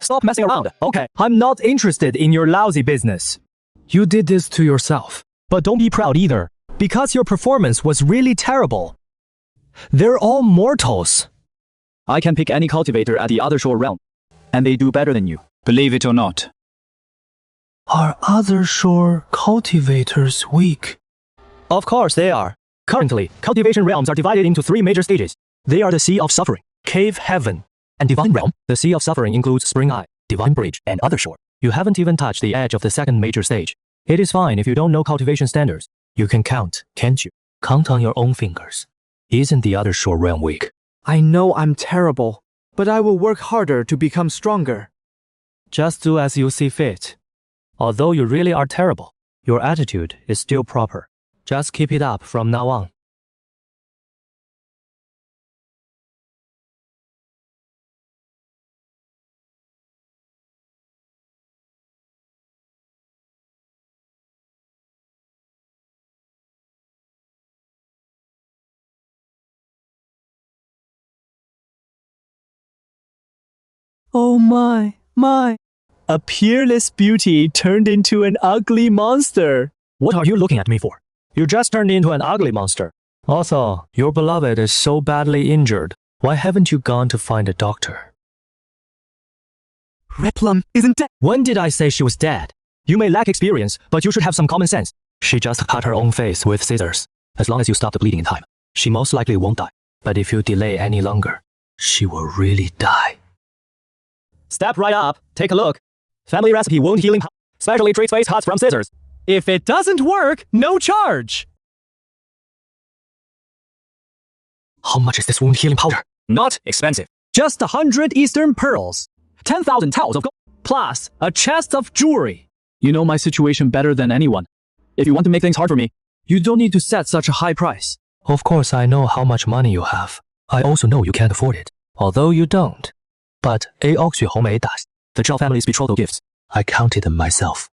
Stop messing around, okay? I'm not interested in your lousy business. You did this to yourself. But don't be proud either, because your performance was really terrible. They're all mortals. I can pick any cultivator at the other shore realm, and they do better than you, believe it or not. Are other shore cultivators weak? Of course they are. Currently, cultivation realms are divided into 3 major stages. They are the Sea of Suffering, Cave Heaven, and Divine Realm. The Sea of Suffering includes Spring Eye, Divine Bridge, and Other Shore. You haven't even touched the edge of the 2nd major stage. It is fine if you don't know cultivation standards. You can count, can't you? Count on your own fingers. Isn't the Other Shore realm weak? I know I'm terrible, but I will work harder to become stronger. Just do as you see fit. Although you really are terrible, your attitude is still proper. Just keep it up from now on. Oh my. A peerless beauty turned into an ugly monster. What are you looking at me for? You just turned into an ugly monster. Also, your beloved is so badly injured. Why haven't you gone to find a doctor? Replum isn't dead. When did I say she was dead? You may lack experience, but you should have some common sense. She just cut her own face with scissors. As long as you stop the bleeding in time, she most likely won't die. But if you delay any longer, she will really die. Step right up. Take a look. Family recipe wound healing. Specially treats face cuts from scissors. If it doesn't work, no charge. How much is this wound healing powder? Not expensive. Just 100 Eastern pearls. 10,000 taels of gold. Plus a chest of jewelry. You know my situation better than anyone. If you want to make things hard for me, you don't need to set such a high price. Of course, I know how much money you have. I also know you can't afford it. Although you don't. But Aoxue Homei does. The Zhao family's betrothal gifts. I counted them myself.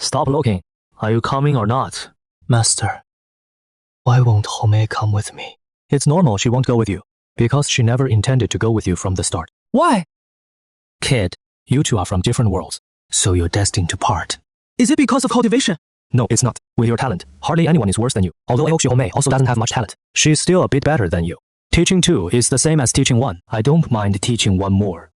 Stop looking. Are you coming or not? Master, why won't Homei come with me? It's normal she won't go with you, because she never intended to go with you from the start. Why? Kid, you two are from different worlds, so you're destined to part. Is it because of cultivation? No, it's not. With your talent, hardly anyone is worse than you. Although Aoxue Homei also doesn't have much talent. She's still a bit better than you. Teaching 2 is the same as teaching 1. I don't mind teaching 1 more.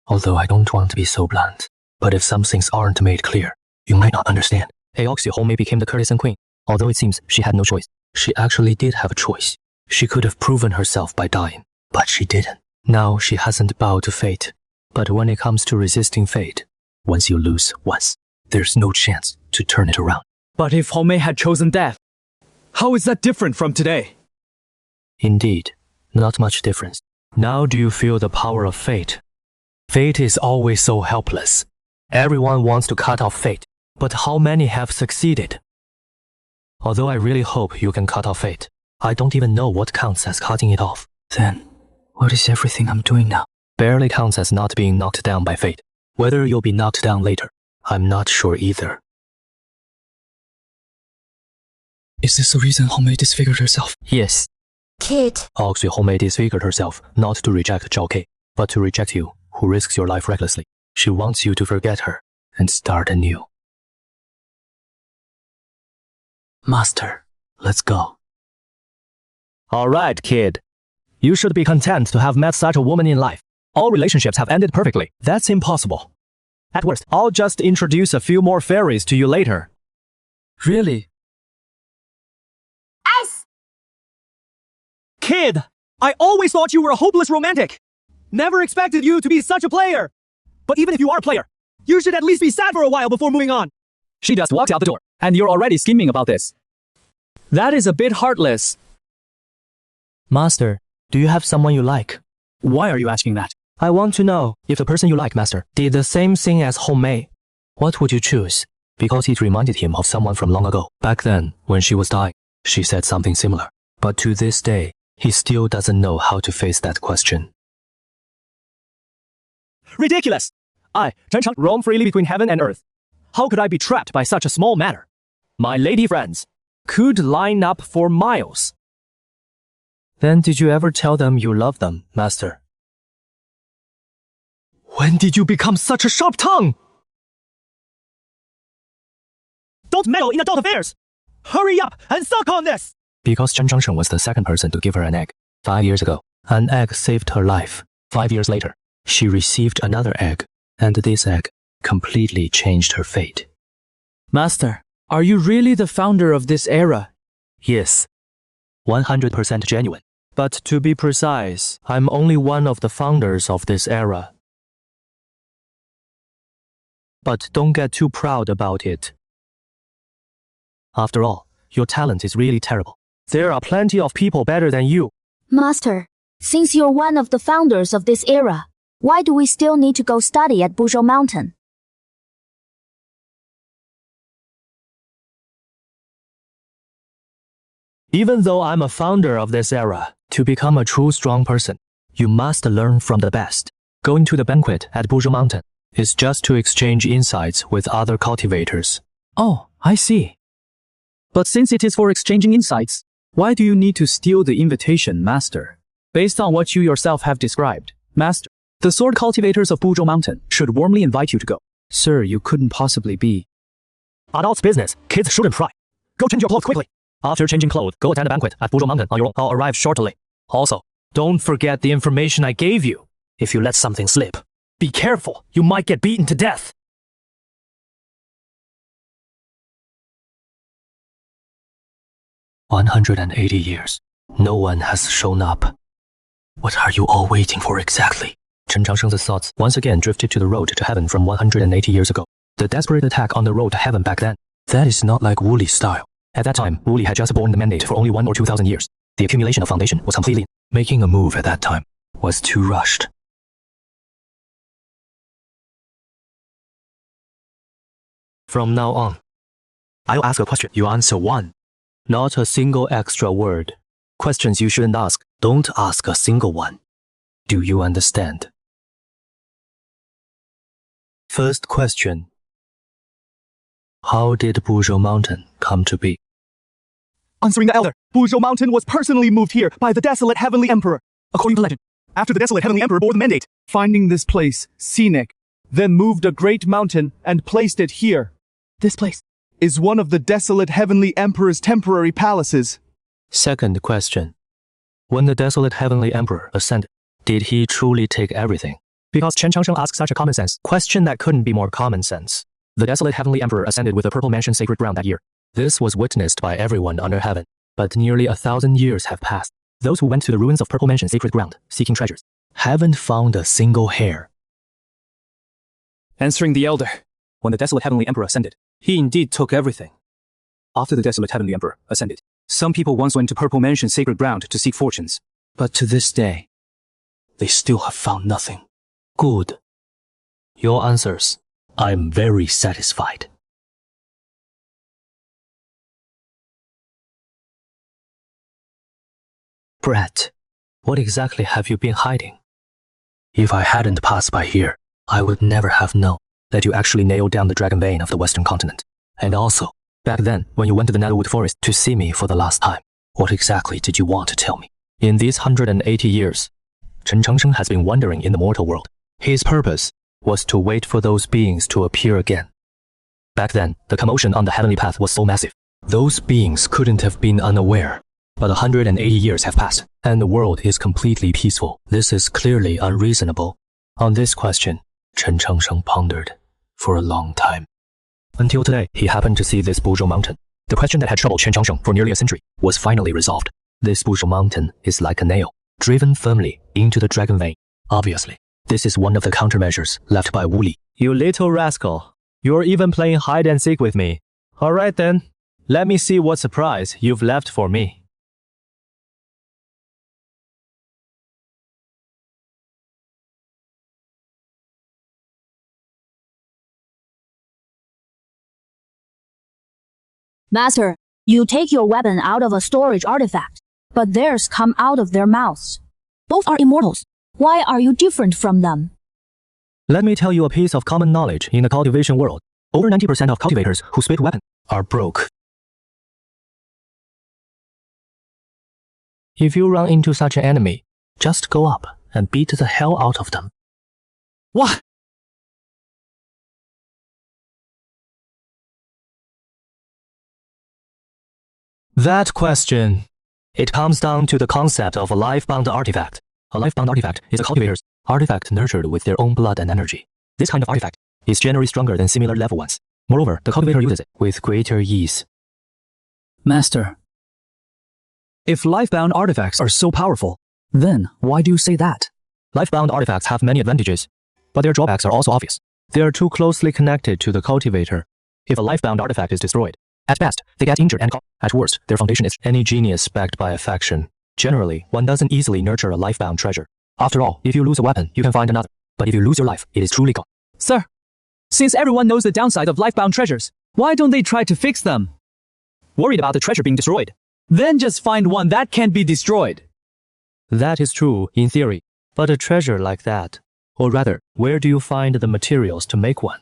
Although I don't want to be so blunt, but if some things aren't made clear, you might not understand. Aoxue Homei became the courtesan queen, although it seems she had no choice. She actually did have a choice. She could have proven herself by dying, but she didn't. Now she hasn't bowed to fate. But when it comes to resisting fate, once you lose once, there's no chance to turn it around. But if Homei had chosen death, how is that different from today? Indeed, not much difference. Now do you feel the power of fate? Fate is always so helpless. Everyone wants to cut off fate, but how many have succeeded? Although I really hope you can cut off fate, I don't even know what counts as cutting it off. Then, what is everything I'm doing now? Barely counts as not being knocked down by fate. Whether you'll be knocked down later, I'm not sure either. Is this the reason Homei disfigured herself? Yes. Kid. Aoxue Homei disfigured herself not to reject Zhao Kei, but to reject you, who risks your life recklessly. She wants you to forget her and start anew. Master, let's go. All right, kid. You should be content to have met such a woman in life. All relationships have ended perfectly. That's impossible. At worst, I'll just introduce a few more fairies to you later. Really? Kid, I always thought you were a hopeless romantic. Never expected you to be such a player. But even if you are a player, you should at least be sad for a while before moving on. She just walked out the door, and you're already scheming about this. That is a bit heartless. Master, do you have someone you like? Why are you asking that? I want to know if the person you like, Master, did the same thing as Homei. What would you choose? Because it reminded him of someone from long ago. Back then, when she was dying, she said something similar. But to this day, he still doesn't know how to face that question. Ridiculous! I, Chen Chang, roam freely between heaven and earth. How could I be trapped by such a small matter? My lady friends could line up for miles. Then did you ever tell them you love them, Master? When did you become such a sharp tongue? Don't meddle in adult affairs! Hurry up and suck on this! Because Chen Changsheng was the second person to give her an egg. 5 years ago, an egg saved her life. 5 years later, she received another egg, and this egg completely changed her fate. Master, are you really the founder of this era? Yes, 100% genuine. But to be precise, I'm only one of the founders of this era. But don't get too proud about it. After all, your talent is really terrible. There are plenty of people better than you. Master, since you're one of the founders of this era, why do we still need to go study at Buzhou Mountain? Even though I'm a founder of this era, to become a true strong person, you must learn from the best. Going to the banquet at Buzhou Mountain is just to exchange insights with other cultivators. Oh, I see. But since it is for exchanging insights, why do you need to steal the invitation, Master? Based on what you yourself have described, Master, the sword cultivators of Buzhou Mountain should warmly invite you to go. Sir, you couldn't possibly be. Adults' business. Kids shouldn't pry. Go change your clothes quickly. After changing clothes, go attend a banquet at Buzhou Mountain on your own. I'll arrive shortly. Also, don't forget the information I gave you. If you let something slip, be careful. You might get beaten to death. "180 years. No one has shown up. What are you all waiting for exactly?" Chen Changsheng's thoughts once again drifted to the road to heaven from 180 years ago. The desperate attack on the road to heaven back then. That is not like Wuli's style. At that time, Wuli had just borne the mandate for only 1,000 or 2,000 years. The accumulation of foundation was completely. Making a move at that time was too rushed. From now on, I'll ask a question. You answer one. Not a single extra word. Questions you shouldn't ask. Don't ask a single one. Do you understand? First question. How did Buzhou Mountain come to be? Answering the elder, Buzhou Mountain was personally moved here by the desolate heavenly emperor. According to legend, after the desolate heavenly emperor bore the mandate, Finding this place scenic, then moved a great mountain and placed it here. this place. Is one of the desolate heavenly emperor's temporary palaces. Second question. When the desolate heavenly emperor ascended, did he truly take everything? Because Chen Changsheng asked such a common sense question that couldn't be more common sense. The desolate heavenly emperor ascended with the purple mansion sacred ground that year. This was witnessed by everyone under heaven. But nearly 1,000 years have passed. Those who went to the ruins of purple mansion sacred ground, seeking treasures, haven't found a single hair. Answering the elder, when the desolate heavenly emperor ascended, he indeed took everything. After the desolate heavenly emperor ascended, some people once went to purple mansion sacred ground to seek fortunes. But to this day, they still have found nothing. Good. Your answers. I'm very satisfied. Brett, what exactly have you been hiding? If I hadn't passed by here, I would never have known that you actually nailed down the dragon vein of the Western continent. And also, back then, when you went to the Netherwood Forest to see me for the last time, what exactly did you want to tell me? In these 180 years, Chen Changsheng has been wandering in the mortal world. His purpose was to wait for those beings to appear again. Back then, the commotion on the heavenly path was so massive. Those beings couldn't have been unaware. But 180 years have passed, and the world is completely peaceful. This is clearly unreasonable. On this question, Chen Changsheng pondered for a long time. Until today, he happened to see this Buzhou Mountain. The question that had troubled Chen Changsheng for nearly a century was finally resolved. This Buzhou Mountain is like a nail, driven firmly into the dragon vein. Obviously, this is one of the countermeasures left by Wu Li. You little rascal. You're even playing hide and seek with me. All right then, let me see what surprise you've left for me. Master, you take your weapon out of a storage artifact, but theirs come out of their mouths. Both are immortals. Why are you different from them? Let me tell you a piece of common knowledge in the cultivation world. Over 90% of cultivators who spit weapons are broke. If you run into such an enemy, just go up and beat the hell out of them. What? That question. It comes down to the concept of a life-bound artifact. A life-bound artifact is a cultivator's artifact nurtured with their own blood and energy. This kind of artifact is generally stronger than similar level ones. Moreover, the cultivator uses it with greater ease. Master, if life-bound artifacts are so powerful, then why do you say that? Life-bound artifacts have many advantages, but their drawbacks are also obvious. They are too closely connected to the cultivator. If a life-bound artifact is destroyed, at best, they get injured and at worst, their foundation is any genius backed by a faction. Generally, one doesn't easily nurture a life-bound treasure. After all, if you lose a weapon, you can find another. But if you lose your life, it is truly gone. Sir, since everyone knows the downside of life-bound treasures, why don't they try to fix them? Worried about the treasure being destroyed? Then just find one that can't be destroyed. That is true, in theory. But a treasure like that, or rather, where do you find the materials to make one?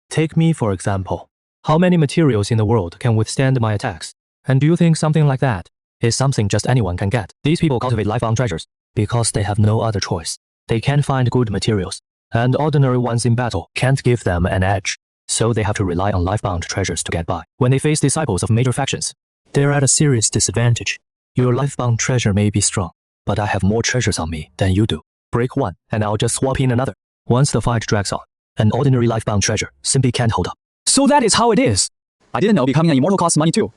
Take me, for example. How many materials in the world can withstand my attacks? And do you think something like that is something just anyone can get? These people cultivate life-bound treasures because they have no other choice. They can't find good materials, and ordinary ones in battle can't give them an edge. So they have to rely on life-bound treasures to get by. When they face disciples of major factions, they're at a serious disadvantage. Your life-bound treasure may be strong, but I have more treasures on me than you do. Break one, and I'll just swap in another. Once the fight drags on, an ordinary life-bound treasure simply can't hold up. So that is how it is. I didn't know becoming an immortal costs money too.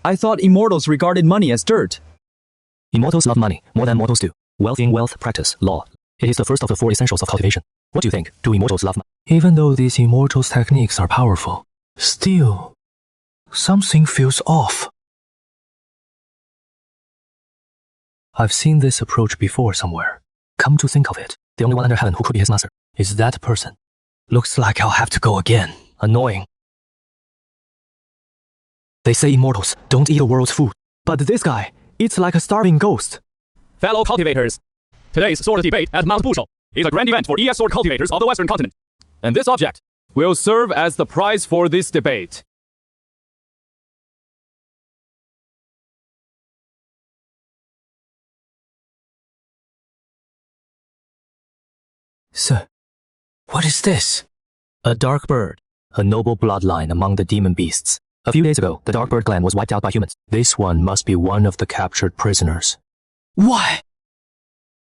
I thought immortals regarded money as dirt. Immortals love money more than mortals do. Wealth in wealth, practice, law. It is the first of the four essentials of cultivation. What do you think? Do immortals love money? Even though these immortals' techniques are powerful, still, something feels off. I've seen this approach before somewhere. Come to think of it, the only one under heaven who could be his master is that person. Looks like I'll have to go again. Annoying. They say immortals don't eat the world's food, but this guy eats like a starving ghost. Fellow cultivators, today's sword debate at Mount Bushel is a grand event for ES sword cultivators of the Western continent. And this object will serve as the prize for this debate. Sir, what is this? A dark bird, a noble bloodline among the demon beasts. A few days ago, the dark bird clan was wiped out by humans. This one must be one of the captured prisoners. Why?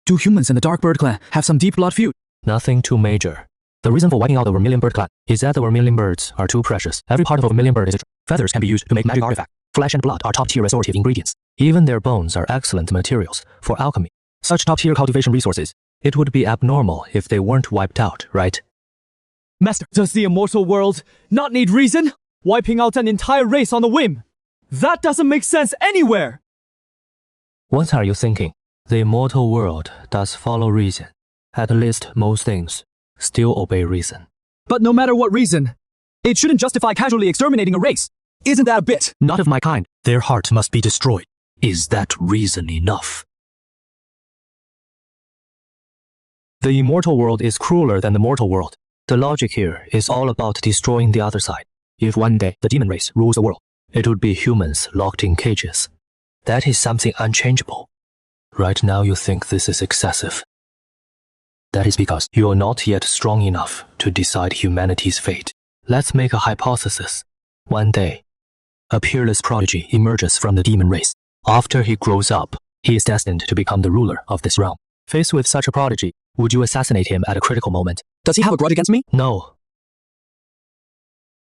Do humans and the dark bird clan have some deep blood feud? Nothing too major. The reason for wiping out the vermilion bird clan is that the vermilion birds are too precious. Every part of a vermilion bird is a feathers can be used to make magic artifacts. Flesh and blood are top-tier restorative ingredients. Even their bones are excellent materials for alchemy. Such top-tier cultivation resources, it would be abnormal if they weren't wiped out, right? Master, does the immortal world not need reason? Wiping out an entire race on a whim? That doesn't make sense anywhere! What are you thinking? The immortal world does follow reason. At least most things still obey reason. But no matter what reason, it shouldn't justify casually exterminating a race. Isn't that a bit? Not of my kind. Their heart must be destroyed. Is that reason enough? The immortal world is crueler than the mortal world. The logic here is all about destroying the other side. If one day the demon race rules the world, it would be humans locked in cages. That is something unchangeable. Right now you think this is excessive. That is because you're not yet strong enough to decide humanity's fate. Let's make a hypothesis. One day, a peerless prodigy emerges from the demon race. After he grows up, he is destined to become the ruler of this realm. Faced with such a prodigy, would you assassinate him at a critical moment? Does he have a grudge against me? No.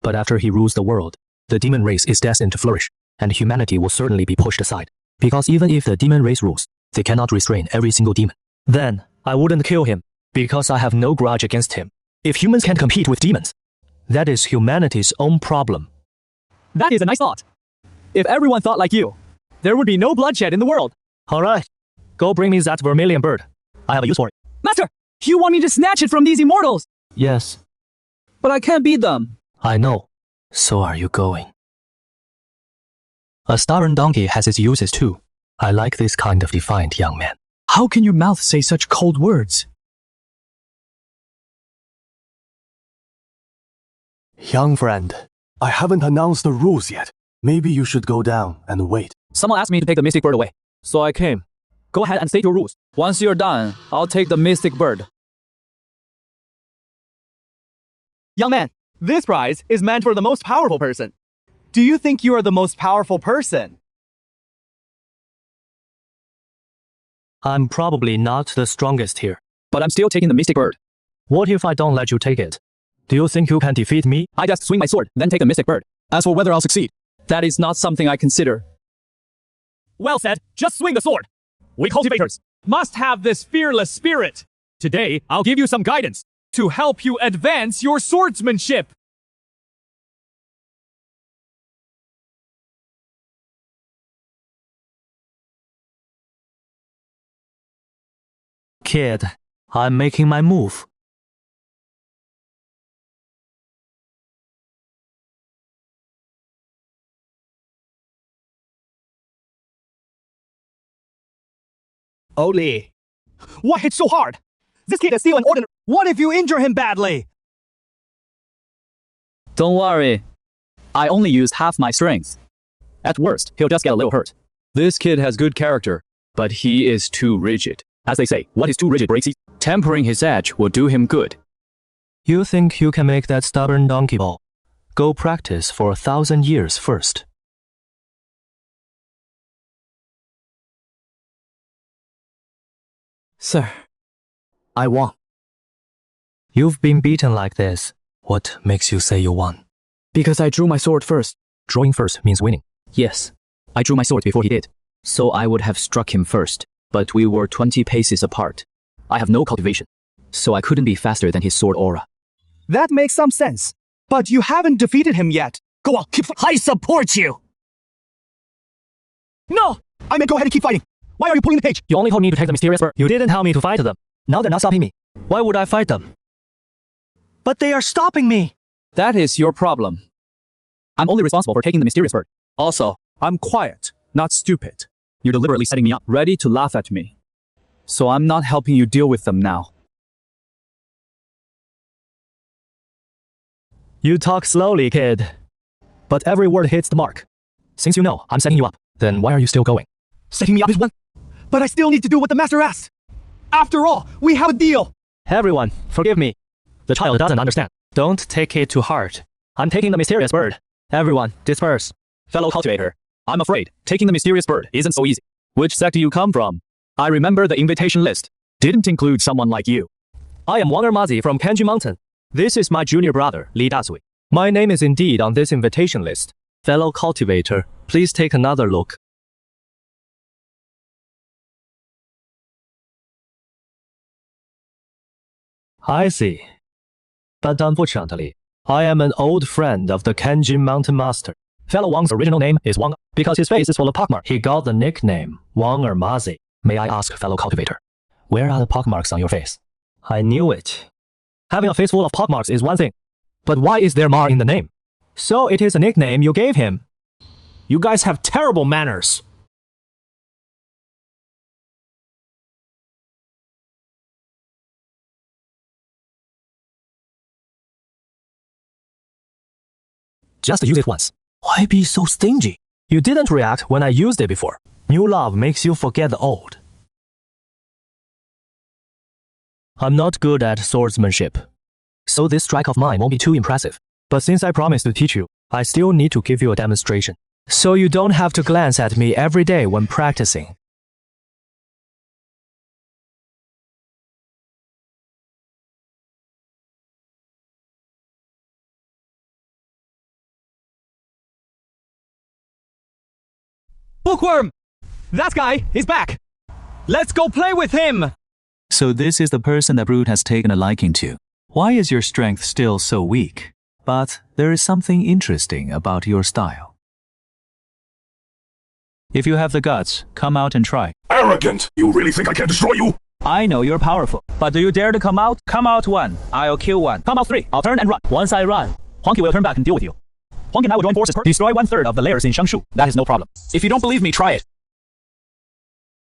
But after he rules the world, the demon race is destined to flourish, and humanity will certainly be pushed aside. Because even if the demon race rules, they cannot restrain every single demon. Then, I wouldn't kill him, because I have no grudge against him. If humans can't compete with demons, that is humanity's own problem. That is a nice thought. If everyone thought like you, there would be no bloodshed in the world. Alright, go bring me that vermilion bird. I have a use for it. Master, you want me to snatch it from these immortals? Yes. But I can't beat them. I know. So are you going? A stubborn donkey has its uses too. I like this kind of defiant young man. How can your mouth say such cold words? Young friend, I haven't announced the rules yet. Maybe you should go down and wait. Someone asked me to take the mystic bird away, so I came. Go ahead and state your rules. Once you're done, I'll take the mystic bird. Young man, this prize is meant for the most powerful person. Do you think you are the most powerful person? I'm probably not the strongest here. But I'm still taking the mystic bird. What if I don't let you take it? Do you think you can defeat me? I just swing my sword, then take the mystic bird. As for whether I'll succeed, that is not something I consider. Well said. Just swing the sword. We cultivators Must have this fearless spirit today, I'll give you some guidance. to help you advance your swordsmanship. Kid, I'm making my move. Oli, why hit so hard? This kid is still an ordinary. What if you injure him badly? Don't worry. I only used half my strength. At worst, he'll just get a little hurt. This kid has good character, but he is too rigid. As they say, what is too rigid breaks. Tempering his edge will do him good. You think you can make that stubborn donkey ball? Go practice for 1,000 years first. Sir, I won. You've been beaten like this. What makes you say you won? Because I drew my sword first. Drawing first means winning. Yes, I drew my sword before he did. So I would have struck him first, but we were 20 paces apart. I have no cultivation, so I couldn't be faster than his sword aura. That makes some sense. But you haven't defeated him yet. Go on, keep fighting. I support you. No! I meant go ahead and keep fighting. Why are you pulling the cage? You only told me to take the mysterious bird. You didn't tell me to fight them. Now they're not stopping me. Why would I fight them? But they are stopping me. That is your problem. I'm only responsible for taking the mysterious bird. Also, I'm quiet, not stupid. you're deliberately setting me up, ready to laugh at me. So I'm not helping you deal with them now. You talk slowly, kid. But every word hits the mark. Since you know I'm setting you up, then why are you still going? Setting me up is one, but I still need to do what the master asked. After all, we have a deal. Everyone, forgive me. The child doesn't understand. Don't take it to heart. I'm taking the mysterious bird. Everyone, disperse. Fellow cultivator, I'm afraid taking the mysterious bird isn't so easy. Which sect do you come from? I remember the invitation list didn't include someone like you. I am Wang Mazi from Kanji Mountain. This is my junior brother, Li Dasui. My name is indeed on this invitation list. Fellow cultivator, please take another look. I see. But unfortunately, I am an old friend of the Kanji Mountain Master. Fellow Wang's original name is Wang. Because his face is full of pockmarks, he got the nickname Wang Mazi. May I ask, fellow cultivator, where are the pockmarks on your face? I knew it. Having a face full of pockmarks is one thing. But why is there Ma in the name? So it is a nickname you gave him. You guys have terrible manners. Just use it once. Why be so stingy? You didn't react when I used it before. New love makes you forget the old. I'm not good at swordsmanship, so this strike of mine won't be too impressive. But since I promised to teach you, I still need to give you a demonstration, so you don't have to glance at me every day when practicing. Bookworm! That guy is back. Let's go play with him. So this is the person that Brute has taken a liking to. Why is your strength still so weak? But there is something interesting about your style. If you have the guts, come out and try. Arrogant! You really think I can destroy you? I know you're powerful, but do you dare to come out? Come out one, I'll kill one. Come out three, I'll turn and run. Once I run, Huangqi will turn back and deal with you. Huangqi and I will join forces, destroy 1/3 of the layers in Shangshu. That is no problem. If you don't believe me, try it.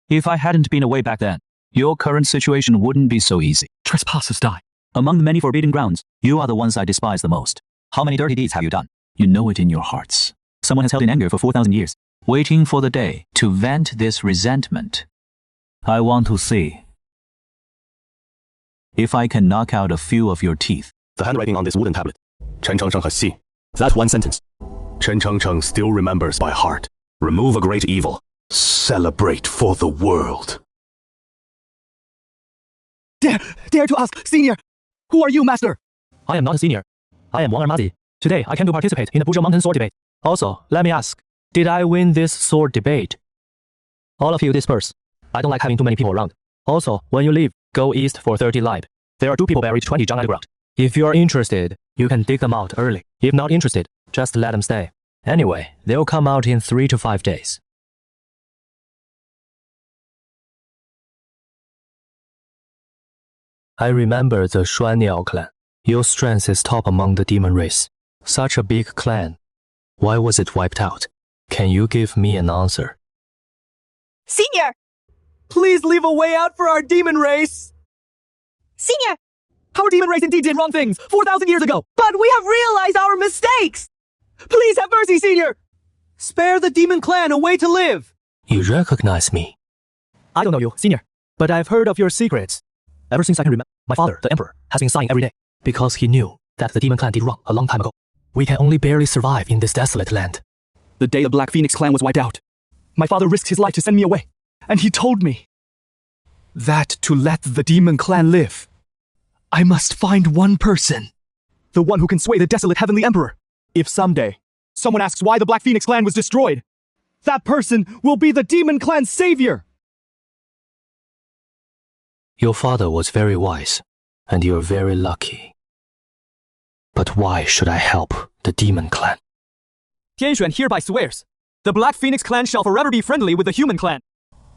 If I hadn't been away back then, your current situation wouldn't be so easy. Trespassers die. Among the many forbidden grounds, you are the ones I despise the most. How many dirty deeds have you done? You know it in your hearts. Someone has held in anger for 4,000 years, waiting for the day to vent this resentment. I want to see if I can knock out a few of your teeth. The handwriting on this wooden tablet. Chen Chengsheng has seen. That one sentence. Chen Chengsheng still remembers by heart. Remove a great evil. Celebrate for the world. Dare to ask, senior, who are you, master? I am not a senior. I am Wang Armadi. Today, I came to participate in the Buzhou Mountain sword debate. Also, let me ask, did I win this sword debate? All of you disperse. I don't like having too many people around. Also, when you leave, go east for 30 light. There are 2 people buried 20 Zhang underground. If you are interested, you can dig them out early. If not interested, just let them stay. Anyway, they'll come out in 3 to 5 days. I remember the Shuaniao clan. Your strength is top among the demon race. Such a big clan. Why was it wiped out? Can you give me an answer? Senior! Please leave a way out for our demon race! Senior! Our demon race indeed did wrong things 4,000 years ago! But we have realized our mistakes! Please have mercy, senior! Spare the demon clan a way to live! You recognize me? I don't know you, senior, but I've heard of your secrets. Ever since I can remember, my father, the emperor, has been sighing every day. Because he knew that the demon clan did wrong a long time ago. We can only barely survive in this desolate land. The day the Black Phoenix clan was wiped out, my father risked his life to send me away. And he told me that to let the demon clan live, I must find one person. The one who can sway the desolate heavenly emperor. If someday someone asks why the Black Phoenix clan was destroyed, that person will be the demon clan's savior. Your father was very wise, and you're very lucky. But why should I help the demon clan? Tianshuan hereby swears, the Black Phoenix clan shall forever be friendly with the human clan,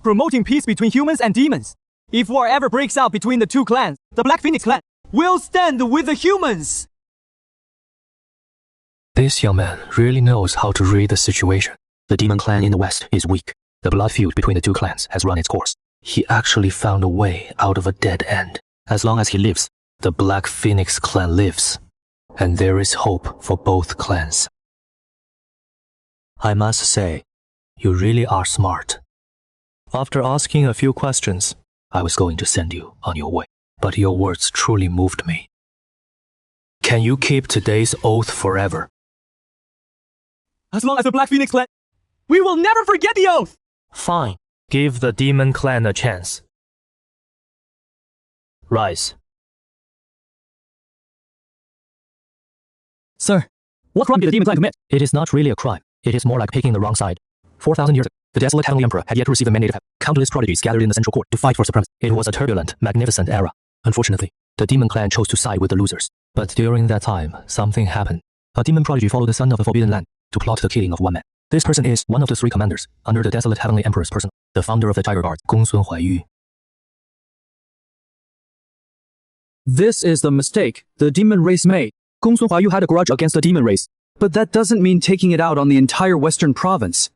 promoting peace between humans and demons. If war ever breaks out between the 2 clans, the Black Phoenix clan will stand with the humans. This young man really knows how to read the situation. The demon clan in the west is weak. The blood feud between the 2 clans has run its course. He actually found a way out of a dead end. As long as he lives, the Black Phoenix clan lives. And there is hope for both clans. I must say, you really are smart. After asking a few questions, I was going to send you on your way, but your words truly moved me. Can you keep today's oath forever? As long as the Black Phoenix clan, we will never forget the oath! Fine. Give the demon clan a chance. Rise. Sir, what crime did the demon clan commit? It is not really a crime. It is more like picking the wrong side. 4,000 years ago, the desolate heavenly emperor had yet to receive the mandate of heaven. Countless prodigies gathered in the central court to fight for supremacy. It was a turbulent, magnificent era. Unfortunately, the demon clan chose to side with the losers. But during that time, something happened. A demon prodigy followed the son of the forbidden land to plot the killing of one man. This person is one of the 3 commanders under the desolate heavenly emperor's person, the founder of the Tiger Guard, Gongsun Huaiyu. This is the mistake the demon race made. Gongsun Huaiyu had a grudge against the demon race, but that doesn't mean taking it out on the entire western province.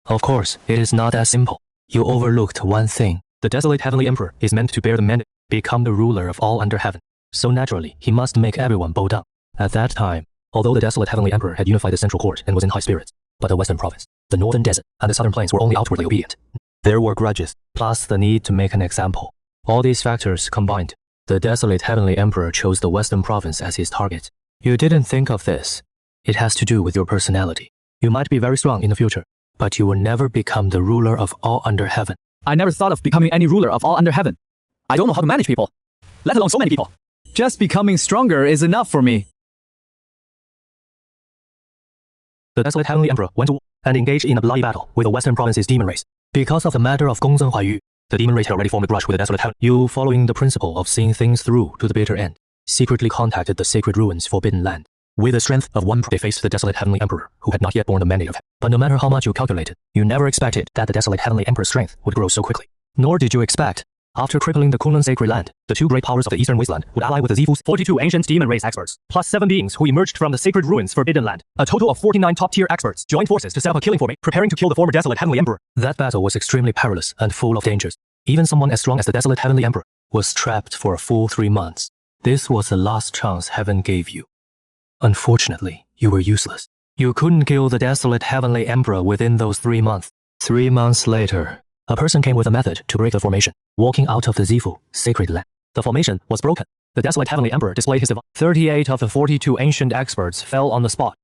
Of course, it is not as simple. You overlooked one thing. The desolate heavenly emperor is meant to bear the mandate, become the ruler of all under heaven. So naturally, he must make everyone bow down. At that time, although the desolate heavenly emperor had unified the central court and was in high spirits, but the western province, the northern desert, and the southern plains were only outwardly obedient. There were grudges, plus the need to make an example. All these factors combined, the desolate heavenly emperor chose the western province as his target. You didn't think of this. It has to do with your personality. You might be very strong in the future, but you will never become the ruler of all under heaven. I never thought of becoming any ruler of all under heaven. I don't know how to manage people, let alone so many people. Just becoming stronger is enough for me. The desolate heavenly emperor went to war and engaged in a bloody battle with the western province's demon race. Because of the matter of Gongsun Huaiyu, the demon race had already formed a grudge with the desolate heaven. You, following the principle of seeing things through to the bitter end, secretly contacted the sacred ruins forbidden land. With the strength of one, they faced the desolate heavenly emperor, who had not yet borne the mandate of heaven. But no matter how much you calculated, you never expected that the desolate heavenly emperor's strength would grow so quickly. Nor did you expect, after crippling the Kunlun sacred land, the 2 great powers of the eastern wasteland would ally with the Zifu's 42 ancient demon race experts, plus 7 beings who emerged from the sacred ruins forbidden land. A total of 49 top-tier experts joined forces to set up a killing formation, preparing to kill the former desolate heavenly emperor. That battle was extremely perilous and full of dangers. Even someone as strong as the desolate heavenly emperor was trapped for a full 3 months. This was the last chance heaven gave you. Unfortunately, you were useless. You couldn't kill the desolate heavenly emperor within those 3 months. 3 months later, a person came with a method to break the formation, walking out of the Zifu sacred land. The formation was broken. The desolate heavenly emperor displayed his divine. 38 of the 42 ancient experts fell on the spot.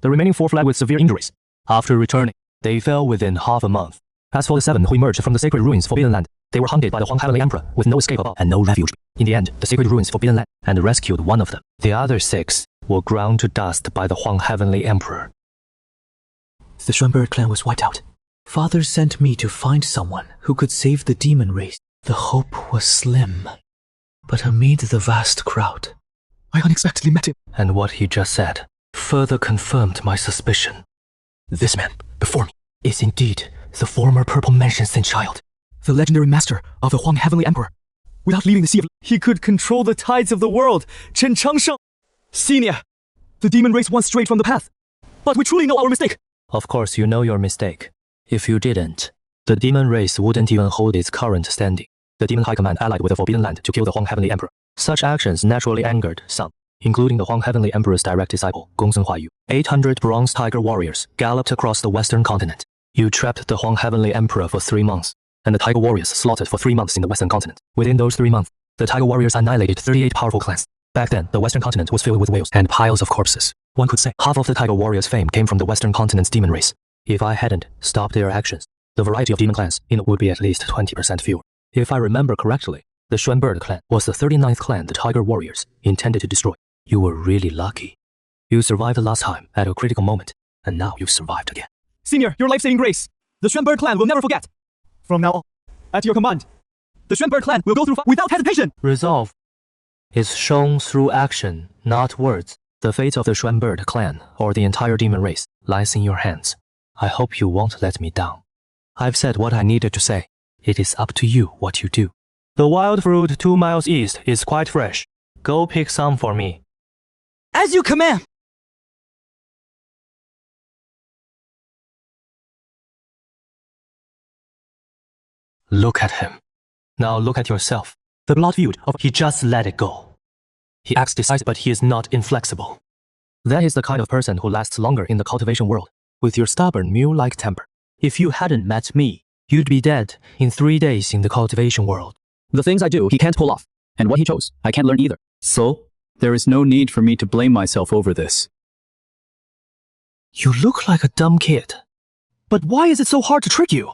The remaining 4 fled with severe injuries. After returning, they fell within half a month. As for the 7 who emerged from the sacred ruins Forbidden Land, they were hunted by the Huang Heavenly Emperor with no escape above and no refuge. In the end, the sacred ruins Forbidden Land and rescued one of them. The other 6 were ground to dust by the Huang Heavenly Emperor. The Xuanbird clan was wiped out. Father sent me to find someone who could save the demon race. The hope was slim. But amid the vast crowd, I unexpectedly met him. And what he just said further confirmed my suspicion. This man, before me, is indeed the former Purple Mansion child, the legendary master of the Huang Heavenly Emperor. Without leaving the sea of... He could control the tides of the world. Chen Changsheng. Senior, the demon race once strayed from the path. But we truly know our mistake. Of course, you know your mistake. If you didn't, the demon race wouldn't even hold its current standing. The demon high command allied with the Forbidden Land to kill the Huang Heavenly Emperor. Such actions naturally angered some, including the Huang Heavenly Emperor's direct disciple, Gongsun Huayu. 800 bronze tiger warriors galloped across the western continent. You trapped the Huang Heavenly Emperor for 3 months, and the tiger warriors slaughtered for 3 months in the western continent. Within those 3 months, the tiger warriors annihilated 38 powerful clans. Back then, the western continent was filled with whales and piles of corpses. One could say half of the tiger warriors' fame came from the western continent's demon race. If I hadn't stopped their actions, the variety of demon clans in it would be at least 20% fewer. If I remember correctly, the Xuanbird clan was the 39th clan the tiger warriors intended to destroy. You were really lucky. You survived last time at a critical moment, and now you've survived again. Senior, your life-saving grace. The Xuanbird clan will never forget. From now on, at your command, the Xuanbird clan will go through without hesitation. Resolve is shown through action, not words. The fate of the Xuanbird clan, or the entire demon race, lies in your hands. I hope you won't let me down. I've said what I needed to say. It is up to you what you do. The wild fruit 2 miles east is quite fresh. Go pick some for me. As you command. Look at him. Now look at yourself. The blood feud of he just let it go. He acts decisive, but he is not inflexible. That is the kind of person who lasts longer in the cultivation world, with your stubborn mule-like temper. If you hadn't met me, you'd be dead in 3 days in the cultivation world. the things I do he can't pull off, and what he chose I can't learn either. So, there is no need for me to blame myself over this. You look like a dumb kid. But why is it so hard to trick you?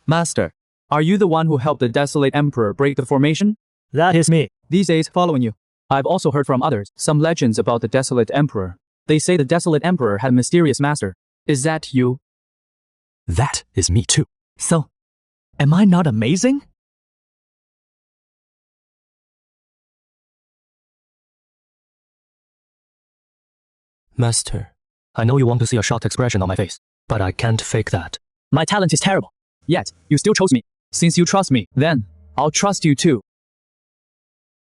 Master, are you the one who helped the desolate emperor break the formation? That is me. These days, following you, I've also heard from others some legends about the desolate emperor. They say the desolate emperor had a mysterious master. Is that you? That is me too. So, am I not amazing? Master, I know you want to see a shocked expression on my face, but I can't fake that. My talent is terrible. Yet, you still chose me. Since you trust me, then I'll trust you too.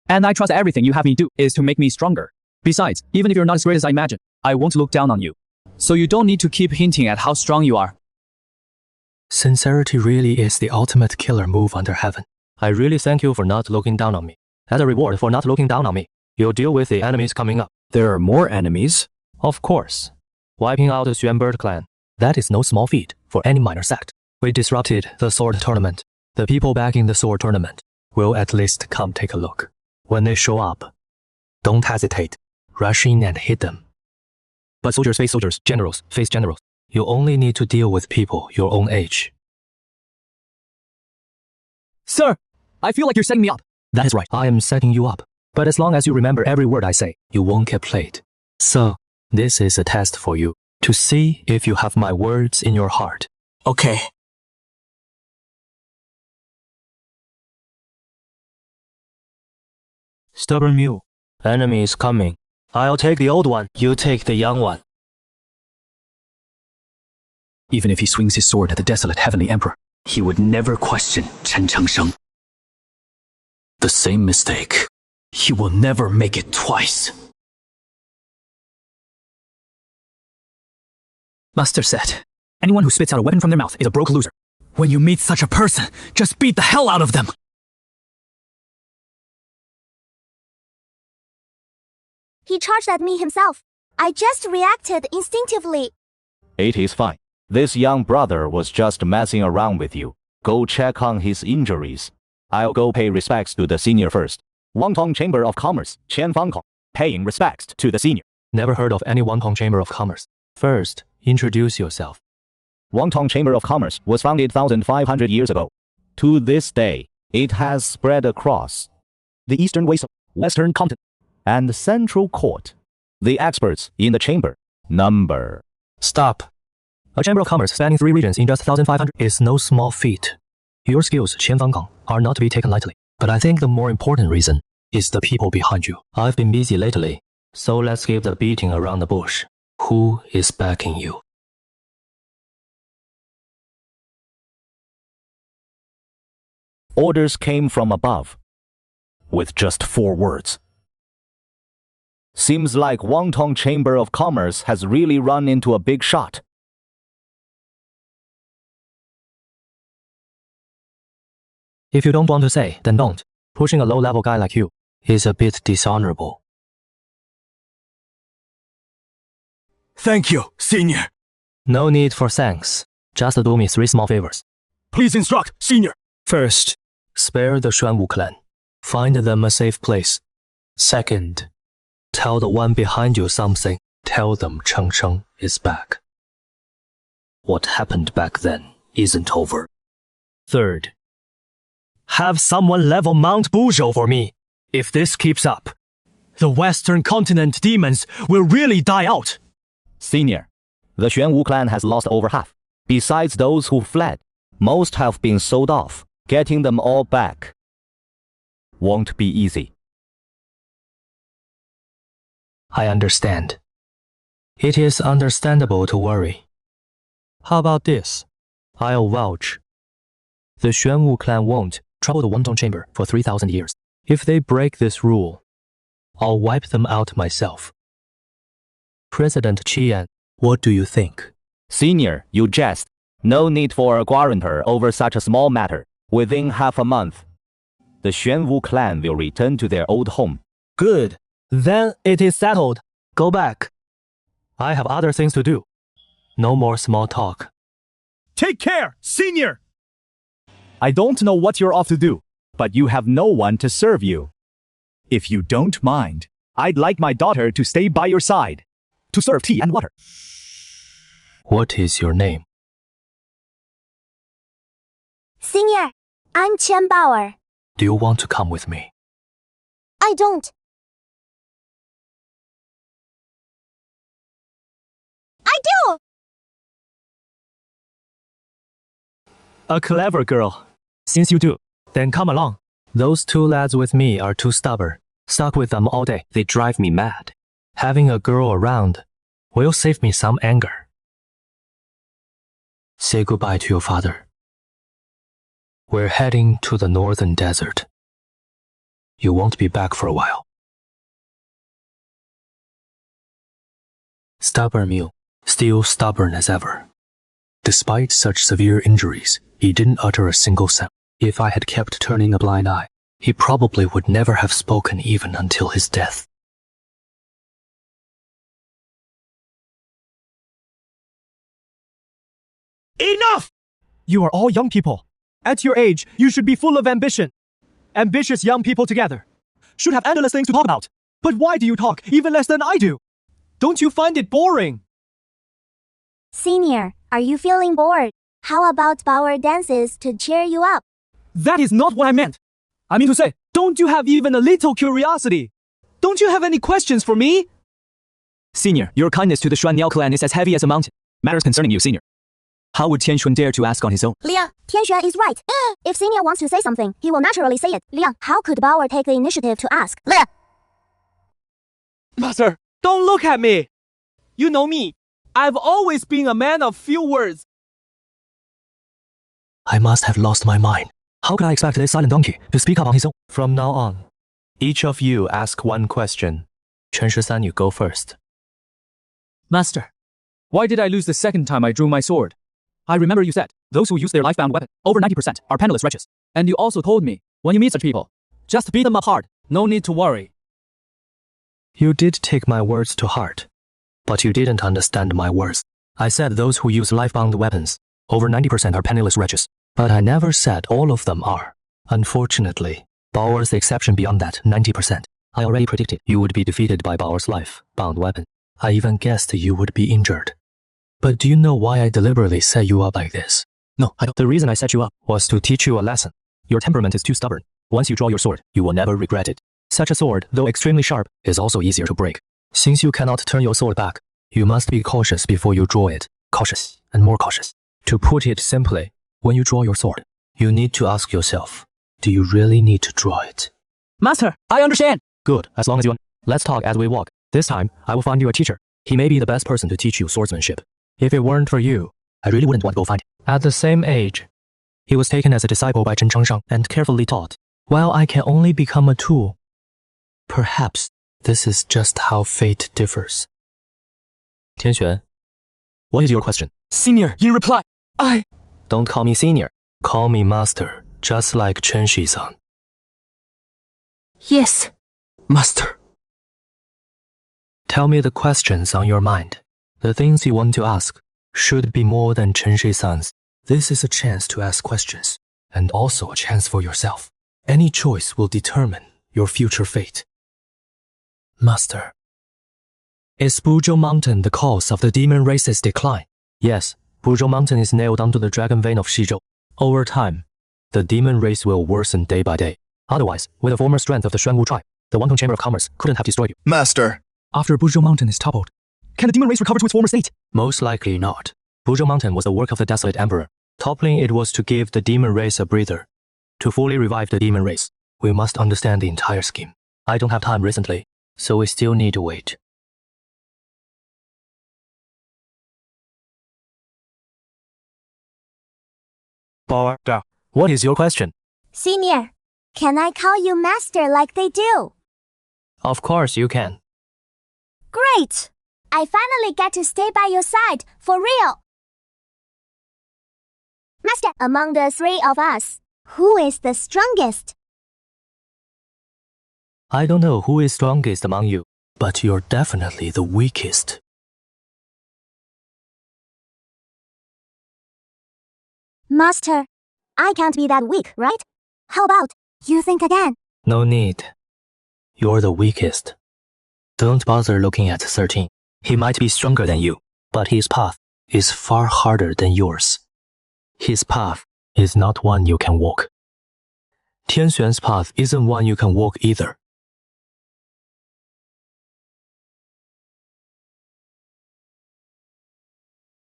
And I trust everything you have me do is to make me stronger. Besides, even if you're not as great as I imagine, I won't look down on you. So you don't need to keep hinting at how strong you are. Sincerity really is the ultimate killer move under heaven. I really thank you for not looking down on me. As a reward for not looking down on me, you'll deal with the enemies coming up. There are more enemies? Of course. Wiping out the Xuanbird clan. That is no small feat for any minor sect. We disrupted the sword tournament. The people backing the sword tournament will at least come take a look. When they show up, don't hesitate. Rush in and hit them. But soldiers face soldiers, generals face generals. You only need to deal with people your own age. Sir, I feel like you're setting me up. That is right. I am setting you up. But as long as you remember every word I say, you won't get played. So, this is a test for you, to see if you have my words in your heart. Okay. Stubborn mule. Enemy is coming. I'll take the old one, you take the young one. Even if he swings his sword at the desolate heavenly emperor, he would never question Chen Changsheng. The same mistake. He will never make it twice. Master said, anyone who spits out a weapon from their mouth is a broke loser. When you meet such a person, just beat the hell out of them. He charged at me himself. I just reacted instinctively. It is fine. This young brother was just messing around with you. Go check on his injuries. I'll go pay respects to the senior first. Wangtong Chamber of Commerce, Qian Fangkong. Paying respects to the senior. Never heard of any Wangtong Chamber of Commerce. First, introduce yourself. Wangtong Chamber of Commerce was founded 1,500 years ago. To this day, it has spread across the eastern western continent and the central court. The experts in the chamber number. Stop. A Chamber of Commerce spanning 3 regions in just 1,500 is no small feat. Your skills, Qian Fangkong, are not to be taken lightly. But I think the more important reason is the people behind you. I've been busy lately, so let's give the beating around the bush. Who is backing you? Orders came from above. With just 4 words. Seems like Wangtong Chamber of Commerce has really run into a big shot. If you don't want to say, then don't. Pushing a low-level guy like you is a bit dishonorable. Thank you, senior. No need for thanks. Just do me 3 small favors. Please instruct, senior. First, spare the Xuanwu clan. Find them a safe place. Second, tell the one behind you something. Tell them Cheng Cheng is back. What happened back then isn't over. Third, have someone level Mount Buzhou for me. If this keeps up, the Western Continent demons will really die out. Senior, the Xuanwu clan has lost over half. Besides those who fled, most have been sold off. Getting them all back won't be easy. I understand. It is understandable to worry. How about this? I'll vouch. The Xuanwu clan won't trouble the Wangtong Chamber for 3,000 years. If they break this rule, I'll wipe them out myself. President Qian, what do you think? Senior, you jest. No need for a guarantor over such a small matter. Within half a month, the Xuanwu clan will return to their old home. Good. Then it is settled. Go back. I have other things to do. No more small talk. Take care, senior. I don't know what you're off to do, but you have no one to serve you. If you don't mind, I'd like my daughter to stay by your side, to serve tea and water. What is your name? Senior, I'm Qian Bauer. Do you want to come with me? I don't. I do! A clever girl. Since you do, then come along. Those 2 lads with me are too stubborn. Stuck with them all day, they drive me mad. Having a girl around will save me some anger. Say goodbye to your father. We're heading to the northern desert. You won't be back for a while. Stubborn mule, still stubborn as ever. Despite such severe injuries, he didn't utter a single sound. If I had kept turning a blind eye, he probably would never have spoken even until his death. Enough! You are all young people. At your age, you should be full of ambition. Ambitious young people together should have endless things to talk about. But why do you talk even less than I do? Don't you find it boring? Senior, are you feeling bored? How about Bauer dances to cheer you up? That is not what I meant. I mean to say, don't you have even a little curiosity? Don't you have any questions for me? Senior, your kindness to the Xuan clan is as heavy as a mountain. Matters concerning you, Senior. How would Tianxuan dare to ask on his own? Liang, Tianxuan is right. If Senior wants to say something, he will naturally say it. Liang, how could Bauer take the initiative to ask? Liang! Master, don't look at me. You know me. I've always been a man of few words. I must have lost my mind. How could I expect this silent donkey to speak up on his own? From now on, each of you ask one question. Chen Shisan, you go first. Master, why did I lose the second time I drew my sword? I remember you said, those who use their life-bound weapon, over 90% are penniless wretches. And you also told me, when you meet such people, just beat them up hard, no need to worry. You did take my words to heart. But you didn't understand my words. I said those who use life-bound weapons, over 90% are penniless wretches. But I never said all of them are. Unfortunately, Bauer's the exception beyond that 90%. I already predicted you would be defeated by Bauer's life-bound weapon. I even guessed you would be injured. But do you know why I deliberately set you up like this? No, I don't. The reason I set you up was to teach you a lesson. Your temperament is too stubborn. Once you draw your sword, you will never regret it. Such a sword, though extremely sharp, is also easier to break. Since you cannot turn your sword back, you must be cautious before you draw it. Cautious and more cautious. To put it simply, when you draw your sword, you need to ask yourself, do you really need to draw it? Master, I understand. Good, as long as you Let's talk as we walk. This time, I will find you a teacher. He may be the best person to teach you swordsmanship. If it weren't for you, I really wouldn't want to go find him. At the same age, he was taken as a disciple by Chen Changshang and carefully taught. While I can only become a tool, perhaps this is just how fate differs. Tianxuan, what is your question? Senior, in reply, Don't call me senior. Call me master, just like Chen Shizang. Yes, master. Tell me the questions on your mind. The things you want to ask should be more than Chen Shizang's. This is a chance to ask questions, and also a chance for yourself. Any choice will determine your future fate. Master, is Buzhou Mountain the cause of the demon race's decline? Yes, Buzhou Mountain is nailed onto the dragon vein of Xizhou. Over time, the demon race will worsen day by day. Otherwise, with the former strength of the Xuanwu tribe, the Wangtong Chamber of Commerce couldn't have destroyed you. Master. After Buzhou Mountain is toppled, can the demon race recover to its former state? Most likely not. Buzhou Mountain was the work of the desolate emperor. Toppling it was to give the demon race a breather. To fully revive the demon race, we must understand the entire scheme. I don't have time recently, so we still need to wait. Bauer, what is your question? Senior, can I call you master like they do? Of course you can. Great! I finally get to stay by your side, for real! Master, among the three of us, who is the strongest? I don't know who is strongest among you, but you're definitely the weakest. Master, I can't be that weak, right? How about you think again? No need. You're the weakest. Don't bother looking at 13. He might be stronger than you, but his path is far harder than yours. His path is not one you can walk. Tianxuan's path isn't one you can walk either.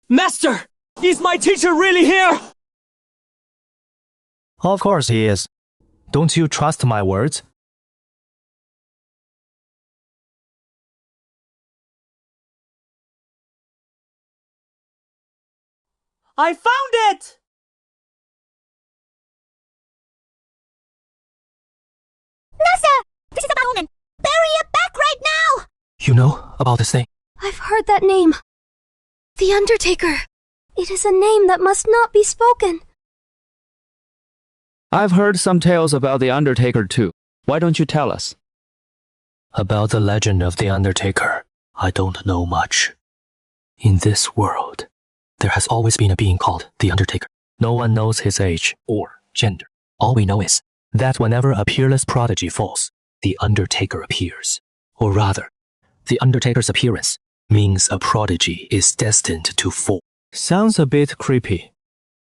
Master! Is my teacher really here? Of course he is. Don't you trust my words? I found it! Master! This is a bad omen! Bury it back right now! You know about this thing? I've heard that name. The Undertaker. It is a name that must not be spoken. I've heard some tales about the Undertaker too. Why don't you tell us? About the legend of the Undertaker, I don't know much. In this world, there has always been a being called the Undertaker. No one knows his age or gender. All we know is that whenever a peerless prodigy falls, the Undertaker appears. Or rather, the Undertaker's appearance means a prodigy is destined to fall. Sounds a bit creepy,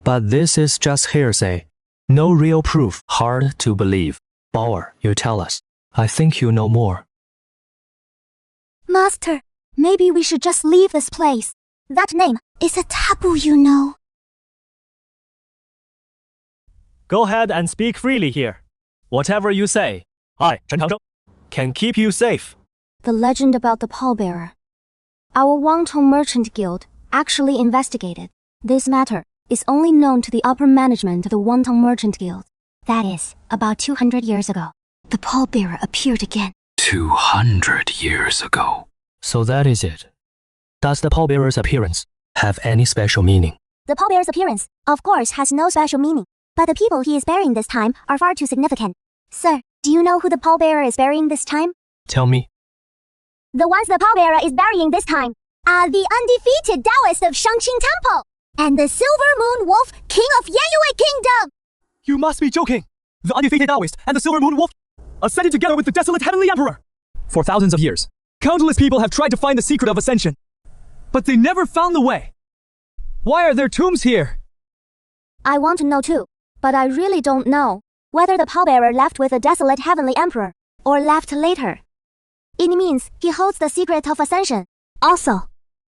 but this is just hearsay. No real proof. Hard to believe. Bauer, you tell us. I think you know more. Master, maybe we should just leave this place. That name is a taboo, you know. Go ahead and speak freely here. Whatever you say, I, Chen Changzhou, can keep you safe. The legend about the pallbearer. Our Wangtong Merchant Guild actually investigated. This matter is only known to the upper management of the Wangtong Merchant Guild. That is, about 200 years ago. The pallbearer appeared again. 200 years ago. So that is it. Does the pallbearer's appearance have any special meaning? The pallbearer's appearance, of course, has no special meaning. But the people he is burying this time are far too significant. Sir, do you know who the pallbearer is burying this time? Tell me. The ones the pallbearer is burying this time The undefeated Taoist of Shangqing Temple, and the Silver Moon Wolf, King of Yanyue Kingdom. You must be joking! The undefeated Taoist and the Silver Moon Wolf ascended together with the desolate Heavenly Emperor! For thousands of years, Countless people have tried to find the secret of ascension, but they never found the way. Why are there tombs here? I want to know too, but I really don't know whether the pallbearer left with the desolate Heavenly Emperor or left later. It means he holds the secret of ascension. Also,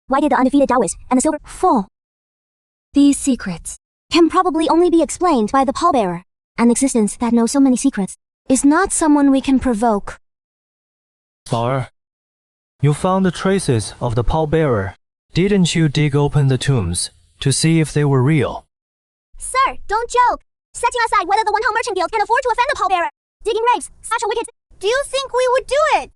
why did the undefeated Taoist and the Silver fall? These secrets can probably only be explained by the pallbearer. An existence that knows so many secrets is not someone we can provoke. Flower, you found the traces of the pallbearer. Didn't you dig open the tombs to see if they were real? Sir, don't joke. Setting aside whether the One-Town Merchant Guild can afford to offend the pallbearer, digging graves, such a wicked... Do you think we would do it?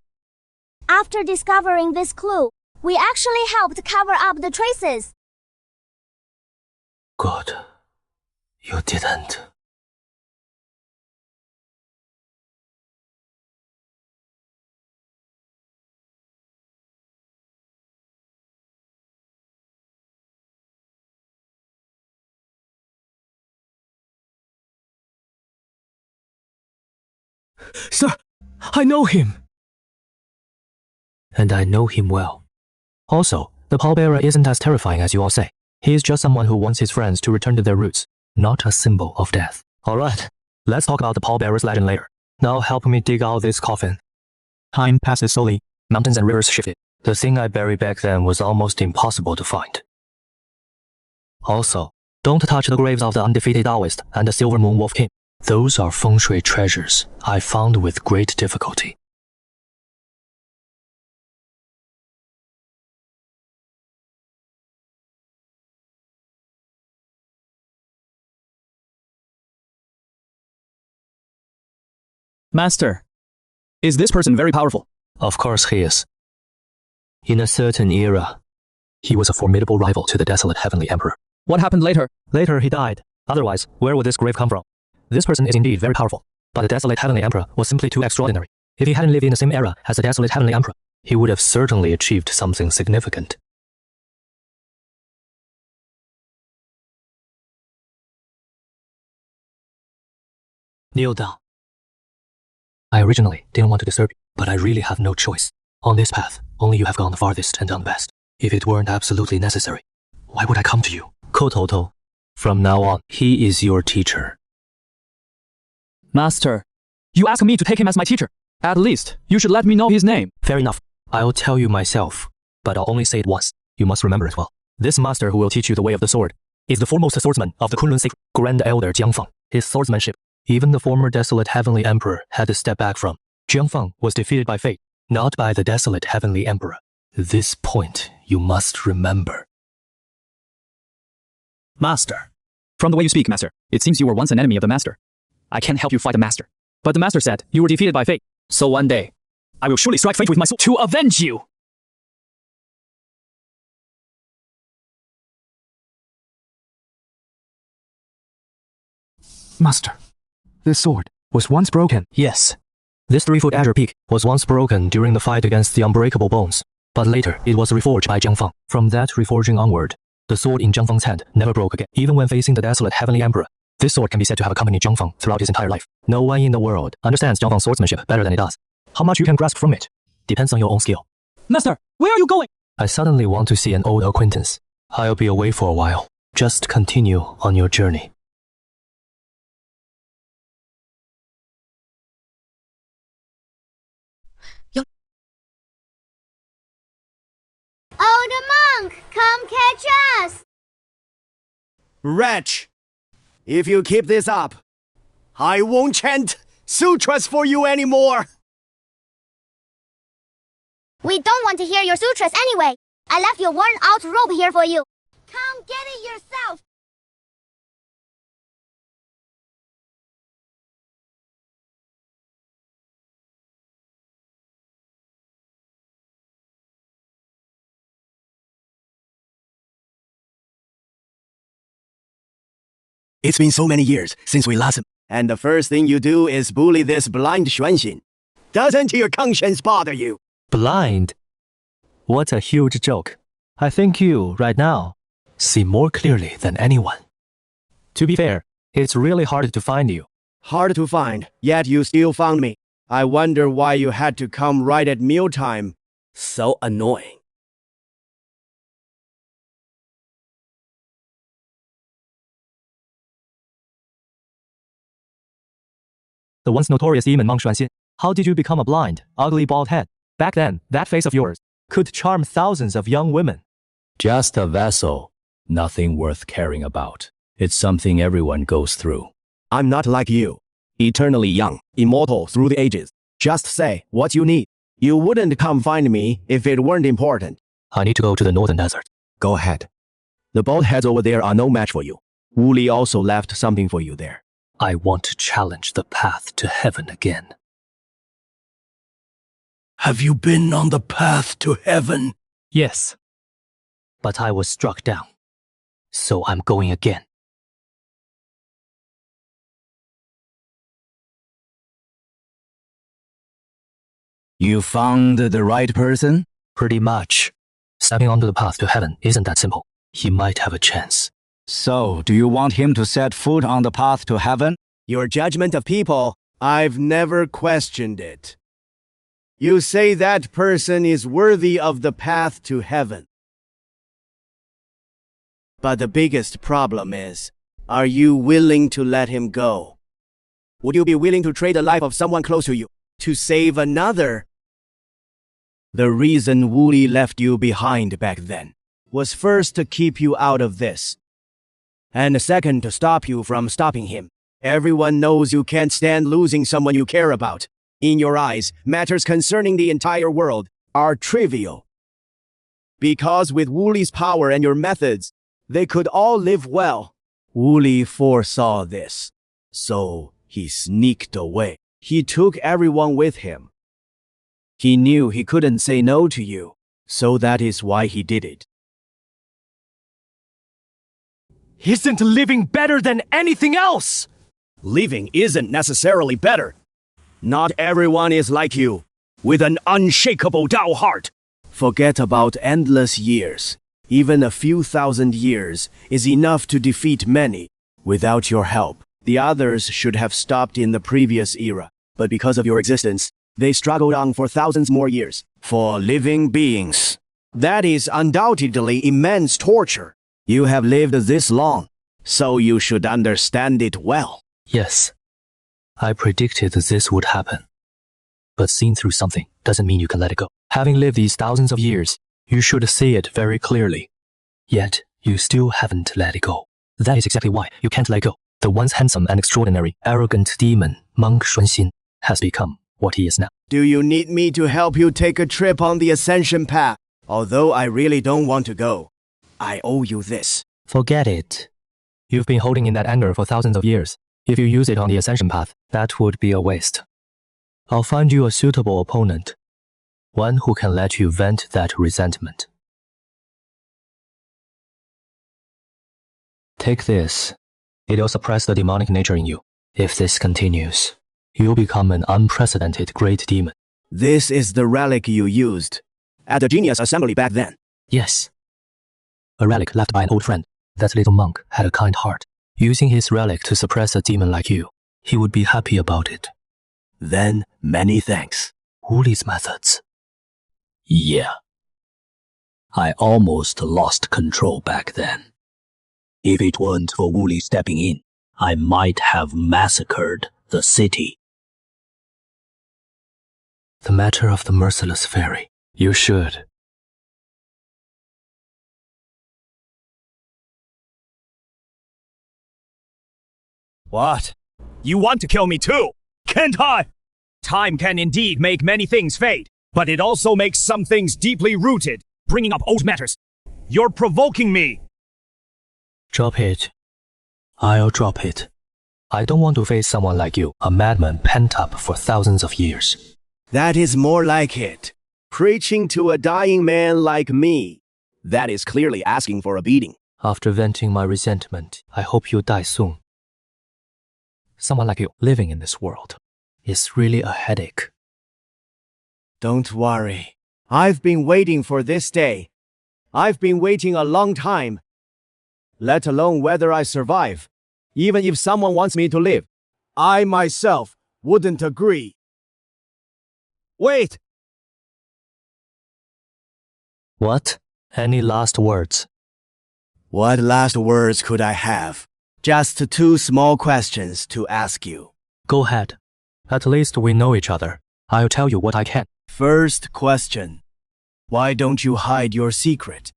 After discovering this clue, we actually helped cover up the traces. Good. You didn't. Sir, I know him. And I know him well. Also, the pallbearer isn't as terrifying as you all say. He is just someone who wants his friends to return to their roots, not a symbol of death. Alright, let's talk about the pallbearer's legend later. Now help me dig out this coffin. Time passes slowly. Mountains and rivers shifted. The thing I buried back then was almost impossible to find. Also, don't touch the graves of the undefeated Taoist and the Silver Moon Wolf King. Those are feng shui treasures I found with great difficulty. Master, is this person very powerful? Of course he is. In a certain era, he was a formidable rival to the desolate Heavenly Emperor. What happened later? Later he died. Otherwise, where would this grave come from? This person is indeed very powerful, but the desolate Heavenly Emperor was simply too extraordinary. If he hadn't lived in the same era as the desolate Heavenly Emperor, he would have certainly achieved something significant. Kneel down. I originally didn't want to disturb you, but I really have no choice. On this path, only you have gone the farthest and done best. If it weren't absolutely necessary, why would I come to you? Kototo, from now on, he is your teacher. Master, you asked me to take him as my teacher. At least, you should let me know his name. Fair enough. I'll tell you myself, but I'll only say it once. You must remember it well. This master who will teach you the way of the sword is the foremost swordsman of the Kunlun Sacred Grand Elder Jiang Feng. His swordsmanship, even the former desolate Heavenly Emperor had to step back from. Jiang Feng was defeated by fate, not by the desolate Heavenly Emperor. This point you must remember. Master. From the way you speak, Master, it seems you were once an enemy of the Master. I can't help you fight the Master. But the Master said you were defeated by fate. So one day, I will surely strike fate with my sword to avenge you! Master, this sword was once broken. Yes. This 3-foot azure peak was once broken during the fight against the unbreakable bones. But later, it was reforged by Jiang Feng. From that reforging onward, the sword in Jiang Feng's hand never broke again. Even when facing the desolate Heavenly Emperor, this sword can be said to have accompanied Jiang Feng throughout his entire life. No one in the world understands Jiang Feng's swordsmanship better than he does. How much you can grasp from it depends on your own skill. Master, where are you going? I suddenly want to see an old acquaintance. I'll be away for a while. Just continue on your journey. Oh, the monk! Come catch us! Wretch! If you keep this up, I won't chant sutras for you anymore! We don't want to hear your sutras anyway. I left your worn-out robe here for you. Come get it yourself! It's been so many years since we last met, and the first thing you do is bully this blind Xuanxin. Doesn't your conscience bother you? Blind? What a huge joke. I think you, right now, see more clearly than anyone. To be fair, it's really hard to find you. Hard to find, yet you still found me. I wonder why you had to come right at mealtime. So annoying. The once notorious demon Meng Xuanxin. How did you become a blind, ugly bald head? Back then, that face of yours could charm thousands of young women. Just a vessel, nothing worth caring about. It's something everyone goes through. I'm not like you. Eternally young, immortal through the ages. Just say what you need. You wouldn't come find me if it weren't important. I need to go to the northern desert. Go ahead. The bald heads over there are no match for you. Wu Li also left something for you there. I want to challenge the path to heaven again. Have you been on the path to heaven? Yes. But I was struck down. So I'm going again. You found the right person? Pretty much. Stepping onto the path to heaven isn't that simple. He might have a chance. So, do you want him to set foot on the path to heaven? Your judgment of people, I've never questioned it. You say that person is worthy of the path to heaven. But the biggest problem is, are you willing to let him go? Would you be willing to trade the life of someone close to you to save another? The reason Wu Li left you behind back then was first to keep you out of this, and second to stop you from stopping him. Everyone knows you can't stand losing someone you care about. In your eyes, matters concerning the entire world are trivial. Because with Wu Li's power and your methods, they could all live well. Wu Li foresaw this, so he sneaked away. He took everyone with him. He knew he couldn't say no to you, so that is why he did it. Isn't living better than anything else? Living isn't necessarily better. Not everyone is like you, with an unshakable Tao heart. Forget about endless years. Even a few thousand years is enough to defeat many. Without your help, the others should have stopped in the previous era. But because of your existence, they struggled on for thousands more years. For living beings, that is undoubtedly immense torture. You have lived this long, so you should understand it well. Yes. I predicted this would happen. But seeing through something doesn't mean you can let it go. Having lived these thousands of years, you should see it very clearly. Yet, you still haven't let it go. That is exactly why you can't let go. The once handsome and extraordinary, arrogant demon, Meng Xuanxin, has become what he is now. Do you need me to help you take a trip on the ascension path? Although I really don't want to go, I owe you this. Forget it. You've been holding in that anger for thousands of years. If you use it on the ascension path, that would be a waste. I'll find you a suitable opponent. One who can let you vent that resentment. Take this. It'll suppress the demonic nature in you. If this continues, you'll become an unprecedented great demon. This is the relic you used at the genius assembly back then. Yes. A relic left by an old friend. That little monk had a kind heart. Using his relic to suppress a demon like you, he would be happy about it. Then, many thanks. Wu Li's methods. Yeah. I almost lost control back then. If it weren't for Wu Li stepping in, I might have massacred the city. The matter of the merciless fairy. You should. What? You want to kill me too? Can't I? Time can indeed make many things fade, but it also makes some things deeply rooted, bringing up old matters. You're provoking me. Drop it. I'll drop it. I don't want to face someone like you, a madman pent up for thousands of years. That is more like it. Preaching to a dying man like me. That is clearly asking for a beating. After venting my resentment, I hope you die soon. Someone like you living in this world is really a headache. Don't worry. I've been waiting for this day. I've been waiting a long time, let alone whether I survive. Even if someone wants me to live, I myself wouldn't agree. Wait! What? Any last words? What last words could I have? Just two small questions to ask you. Go ahead. At least we know each other. I'll tell you what I can. First question. Why don't you hide your secret?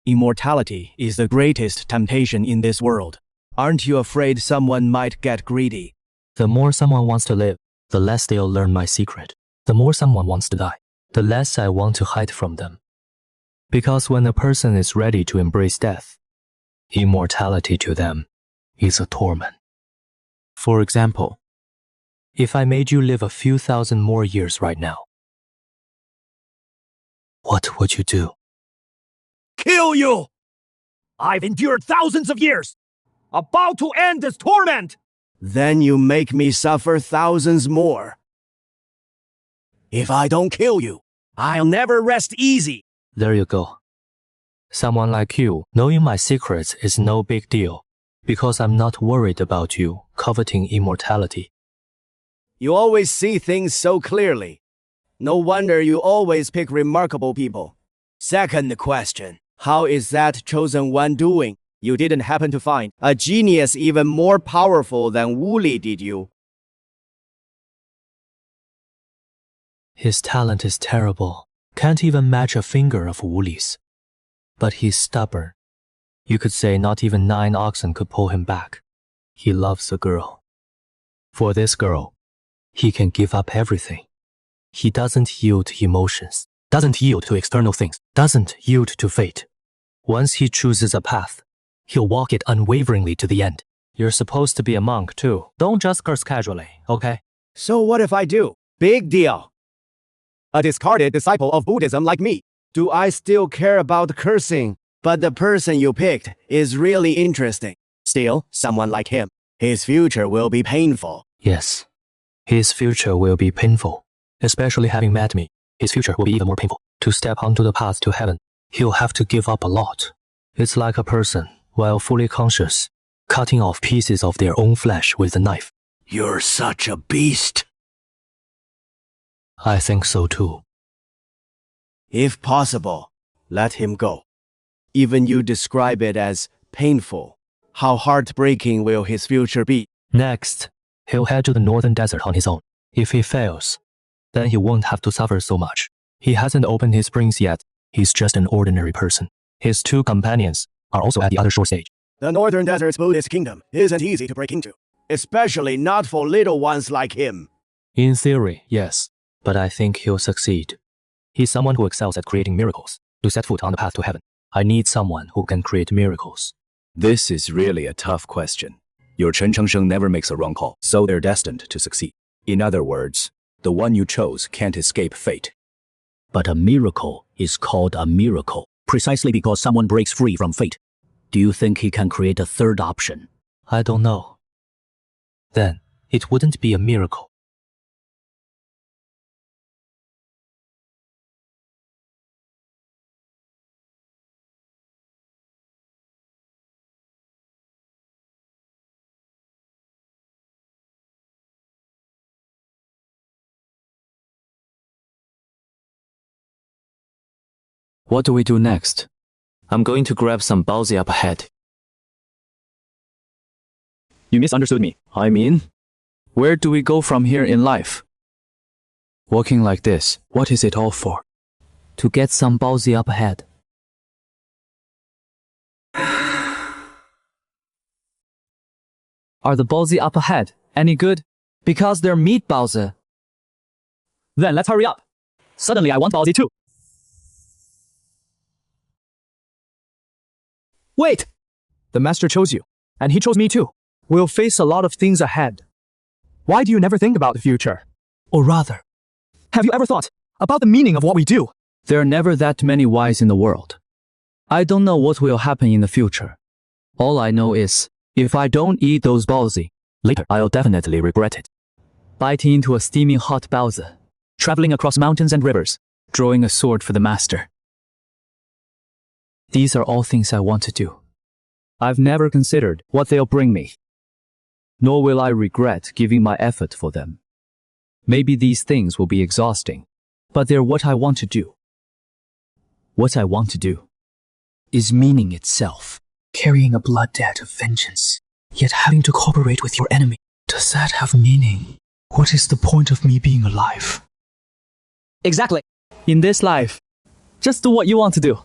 Immortality is the greatest temptation in this world. Aren't you afraid someone might get greedy? The more someone wants to live, the less they'll learn my secret. The more someone wants to die, the less I want to hide from them. Because when a person is ready to embrace death, immortality to them is a torment. For example, if I made you live a few thousand more years right now, what would you do? Kill you! I've endured thousands of years, about to end this torment! Then you make me suffer thousands more. If I don't kill you, I'll never rest easy. There you go. Someone like you, knowing my secrets is no big deal, because I'm not worried about you coveting immortality. You always see things so clearly. No wonder you always pick remarkable people. Second question. How is that chosen one doing? You didn't happen to find a genius even more powerful than Wooly, did you? His talent is terrible. Can't even match a finger of Wooly's. But he's stubborn. You could say not even 9 oxen could pull him back. He loves a girl. For this girl, he can give up everything. He doesn't yield to emotions, doesn't yield to external things, doesn't yield to fate. Once he chooses a path, he'll walk it unwaveringly to the end. You're supposed to be a monk too. Don't just curse casually, okay? So what if I do? Big deal. A discarded disciple of Buddhism like me. Do I still care about cursing? But the person you picked is really interesting. Still, someone like him. His future will be painful. Yes. His future will be painful. Especially having met me, his future will be even more painful. To step onto the path to heaven, he'll have to give up a lot. It's like a person, while fully conscious, cutting off pieces of their own flesh with a knife. You're such a beast. I think so too. If possible, let him go. Even you describe it as painful. How heartbreaking will his future be? Next, he'll head to the northern desert on his own. If he fails, then he won't have to suffer so much. He hasn't opened his springs yet. He's just an ordinary person. His 2 companions are also at the other shore stage. The northern desert's Buddhist kingdom isn't easy to break into, especially not for little ones like him. In theory, yes, but I think he'll succeed. He's someone who excels at creating miracles. To set foot on the path to heaven, I need someone who can create miracles. This is really a tough question. Your Chen Chengsheng never makes a wrong call, so they're destined to succeed. In other words, the one you chose can't escape fate. But a miracle is called a miracle, precisely because someone breaks free from fate. Do you think he can create a third option? I don't know. Then, it wouldn't be a miracle. What do we do next? I'm going to grab some baozi up ahead. You misunderstood me. I mean, where do we go from here in life? Walking like this, what is it all for? To get some baozi up ahead. Are the baozi up ahead any good? Because they're meat baozi. Then let's hurry up. Suddenly I want baozi too. Wait! The master chose you, and he chose me too. We'll face a lot of things ahead. Why do you never think about the future? Or rather, have you ever thought about the meaning of what we do? There are never that many whys in the world. I don't know what will happen in the future. All I know is, if I don't eat those baozi, later I'll definitely regret it. Biting into a steaming hot baozi, traveling across mountains and rivers, drawing a sword for the master. These are all things I want to do. I've never considered what they'll bring me. Nor will I regret giving my effort for them. Maybe these things will be exhausting, but they're what I want to do. What I want to do is meaning itself. Carrying a blood debt of vengeance, yet having to cooperate with your enemy. Does that have meaning? What is the point of me being alive? Exactly. In this life, just do what you want to do.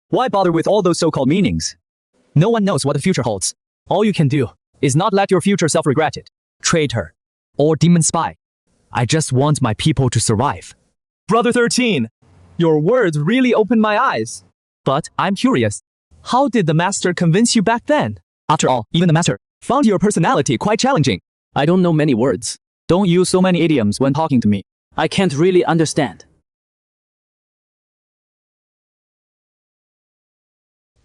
Why bother with all those so-called meanings? No one knows what the future holds. All you can do is not let your future self regret it. Traitor or demon spy. I just want my people to survive. Brother 13, your words really opened my eyes. But I'm curious. How did the master convince you back then? After all, even the master found your personality quite challenging. I don't know many words. Don't use so many idioms when talking to me. I can't really understand.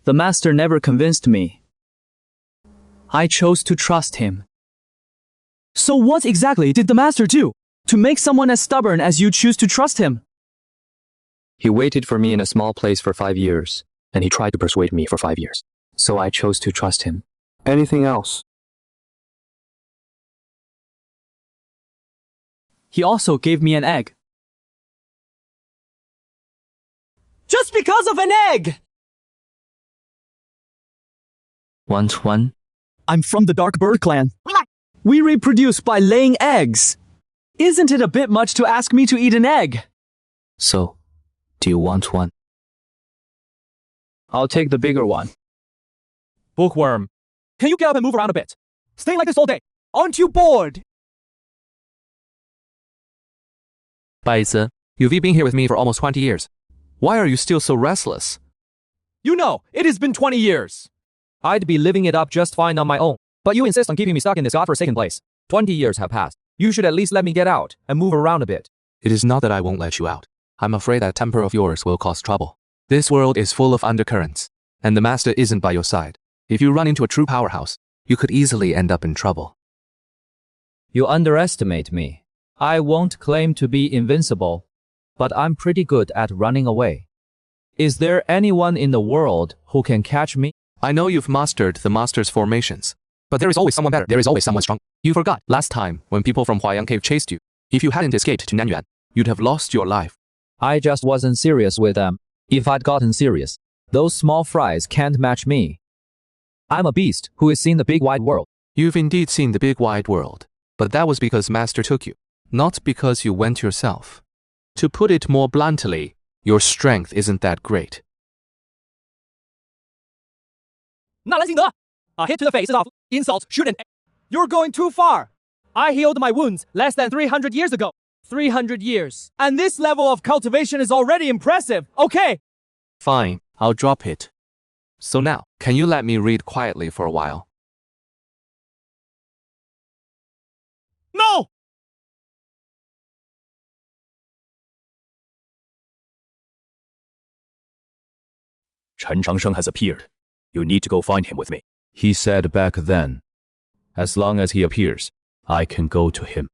The master never convinced me. I chose to trust him. So what exactly did the master do to make someone as stubborn as you choose to trust him? He waited for me in a small place for 5 years, and he tried to persuade me for 5 years. So I chose to trust him. Anything else? He also gave me an egg. Just because of an egg! Want one? I'm from the Dark Bird clan. We reproduce by laying eggs. Isn't it a bit much to ask me to eat an egg? So, do you want one? I'll take the bigger one. Bookworm, can you get up and move around a bit? Staying like this all day. Aren't you bored? 拜子, you've been here with me for almost 20 years. Why are you still so restless? You know, it has been 20 years. I'd be living it up just fine on my own, but you insist on keeping me stuck in this godforsaken place. 20 years have passed. You should at least let me get out and move around a bit. It is not that I won't let you out. I'm afraid that temper of yours will cause trouble. This world is full of undercurrents, and the master isn't by your side. If you run into a true powerhouse, you could easily end up in trouble. You underestimate me. I won't claim to be invincible, but I'm pretty good at running away. Is there anyone in the world who can catch me? I know you've mastered the master's formations, but there is always someone better. There is always someone strong. You forgot last time when people from Huayang Cave chased you. If you hadn't escaped to Nanyuan, you'd have lost your life. I just wasn't serious with them. If I'd gotten serious, those small fries can't match me. I'm a beast who has seen the big wide world. You've indeed seen the big wide world, but that was because Master took you, not because you went yourself. To put it more bluntly, your strength isn't that great. 纳兰辛德, a hit to the face is off. Insult shouldn't. You're going too far. I healed my wounds less than 300 years ago. 300 years. And this level of cultivation is already impressive. Okay. Fine, I'll drop it. So now, can you let me read quietly for a while? No! Chen Changsheng has appeared. You need to go find him with me. He said back then, as long as he appears, I can go to him.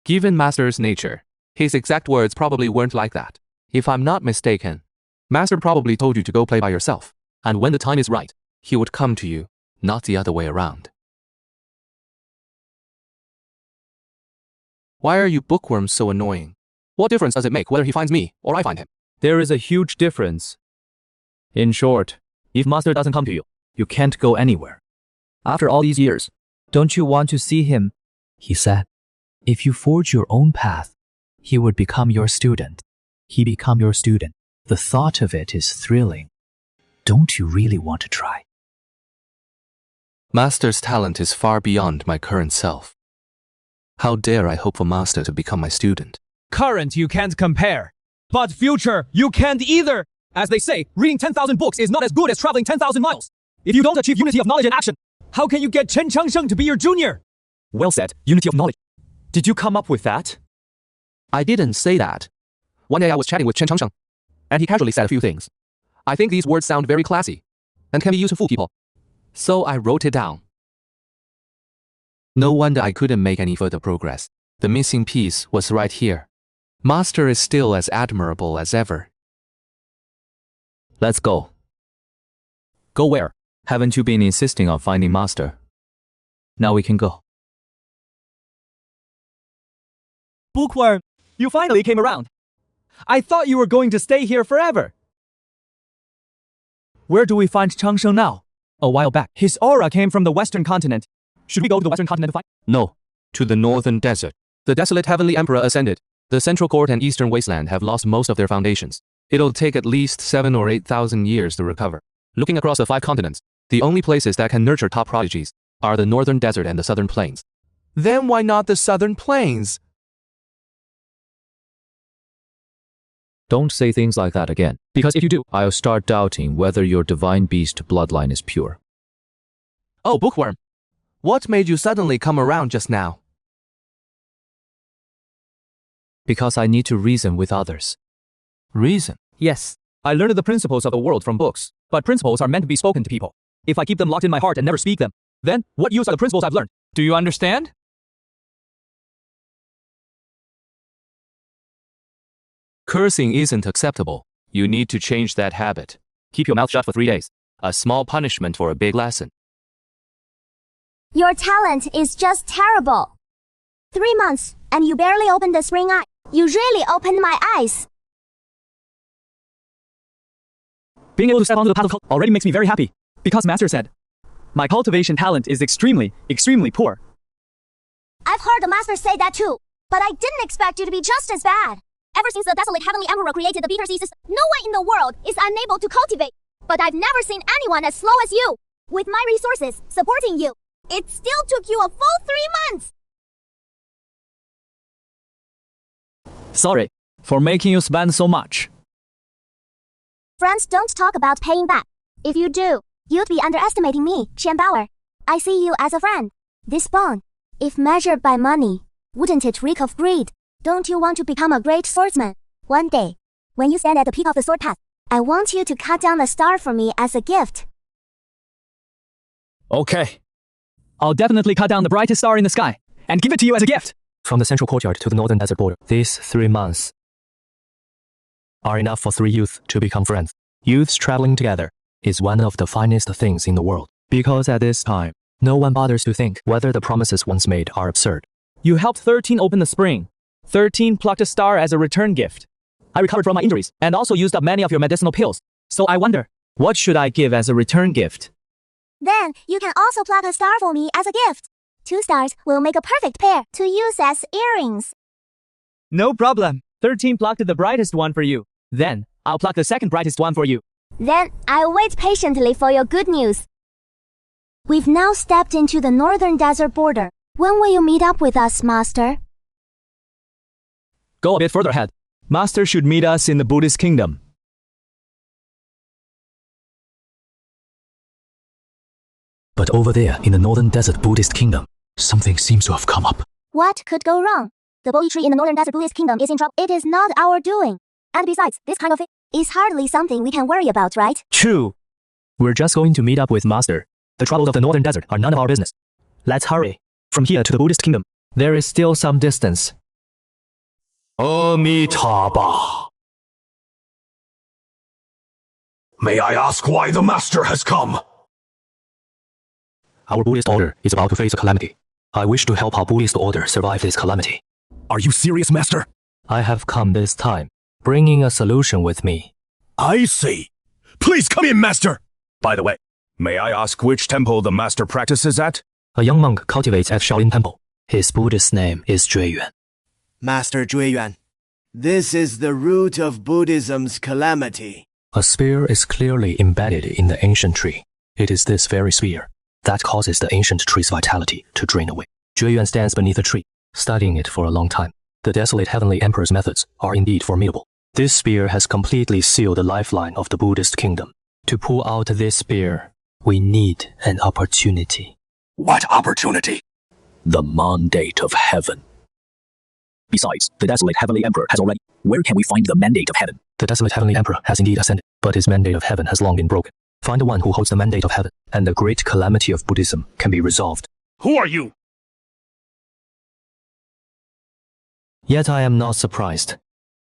Given Master's nature, his exact words probably weren't like that. If I'm not mistaken, Master probably told you to go play by yourself, and when the time is right, he would come to you, not the other way around. Why are you bookworms so annoying? What difference does it make whether he finds me or I find him? There is a huge difference. In short, if Master doesn't come to you, you can't go anywhere. After all these years, don't you want to see him? He said, if you forge your own path, he would become your student. He become your student. The thought of it is thrilling. Don't you really want to try? Master's talent is far beyond my current self. How dare I hope for Master to become my student? Current you can't compare, but future you can't either. As they say, reading 10,000 books is not as good as traveling 10,000 miles. If you don't achieve unity of knowledge and action, how can you get Chen Changsheng to be your junior? Well said, unity of knowledge. Did you come up with that? I didn't say that. One day I was chatting with Chen Changsheng, and he casually said a few things. I think these words sound very classy, and can be used to fool people. So I wrote it down. No wonder I couldn't make any further progress. The missing piece was right here. Master is still as admirable as ever. Let's go. Go where? Haven't you been insisting on finding Master? Now we can go. Bookworm, you finally came around. I thought you were going to stay here forever. Where do we find Changsheng now? A while back, his aura came from the western continent. Should we go to the western continent to find? No, to the northern desert. The desolate heavenly emperor ascended. The central court and eastern wasteland have lost most of their foundations. It'll take at least 7,000 or 8,000 years to recover. Looking across the 5 continents, the only places that can nurture top prodigies are the northern desert and the southern plains. Then why not the southern plains? Don't say things like that again, because if you do, I'll start doubting whether your divine beast bloodline is pure. Oh, Bookworm, what made you suddenly come around just now? Because I need to reason with others. Reason? Yes, I learned the principles of the world from books, but principles are meant to be spoken to people. If I keep them locked in my heart and never speak them, then what use are the principles I've learned? Do you understand? Cursing isn't acceptable. You need to change that habit. Keep your mouth shut for 3 days. A small punishment for a big lesson. Your talent is just terrible. 3 months, and you barely opened the spring eye. You really opened my eyes. Being able to step onto the path of cult already makes me very happy, because Master said, my cultivation talent is extremely poor. I've heard the Master say that too, but I didn't expect you to be just as bad. Ever since the desolate heavenly emperor created the Beater system, no one in the world is unable to cultivate. But I've never seen anyone as slow as you. With my resources supporting you, it still took you a full 3 months. Sorry for making you spend so much. Friends don't talk about paying back. If you do, you'd be underestimating me, Bauer. I see you as a friend. This bond, if measured by money, wouldn't it reek of greed? Don't you want to become a great swordsman? One day, when you stand at the peak of the sword path, I want you to cut down a star for me as a gift. Okay. I'll definitely cut down the brightest star in the sky and give it to you as a gift. From the central courtyard to the northern desert border, these 3 months are enough for 3 youth to become friends. Youths traveling together is one of the finest things in the world, because at this time, no one bothers to think whether the promises once made are absurd. You helped 13 open the spring. 13 plucked a star as a return gift. I recovered from my injuries and also used up many of your medicinal pills. So I wonder, what should I give as a return gift? Then you can also pluck a star for me as a gift. 2 stars will make a perfect pair to use as earrings. No problem. 13 plucked the brightest one for you. Then I'll pluck the second brightest one for you. Then I'll wait patiently for your good news. We've now stepped into the northern desert border. When will you meet up with us, Master? Go a bit further ahead. Master should meet us in the Buddhist kingdom. But over there, in the northern desert Buddhist kingdom, something seems to have come up. What could go wrong? The Boyi tree in the northern desert Buddhist kingdom is in trouble. It is not our doing. And besides, this kind of thing is hardly something we can worry about, right? True. We're just going to meet up with Master. The troubles of the northern desert are none of our business. Let's hurry. From here to the Buddhist kingdom, there is still some distance. Amitabha. May I ask why the Master has come? Our Buddhist order is about to face a calamity. I wish to help our Buddhist order survive this calamity. Are you serious, Master? I have come this time, bringing a solution with me. I see. Please come in, Master. By the way, may I ask which temple the Master practices at? A young monk cultivates at Shaolin Temple. His Buddhist name is Jueyuan. Master Jueyuan, this is the root of Buddhism's calamity. A spear is clearly embedded in the ancient tree. It is this very spear that causes the ancient tree's vitality to drain away. Jueyuan stands beneath the tree, studying it for a long time. The desolate heavenly emperor's methods are indeed formidable. This spear has completely sealed the lifeline of the Buddhist kingdom. To pull out this spear, we need an opportunity. What opportunity? The mandate of heaven. Besides, the desolate heavenly emperor has already... Where can we find the mandate of heaven? The desolate heavenly emperor has indeed ascended, but his mandate of heaven has long been broken. Find the one who holds the mandate of heaven, and the great calamity of Buddhism can be resolved. Who are you? Yet I am not surprised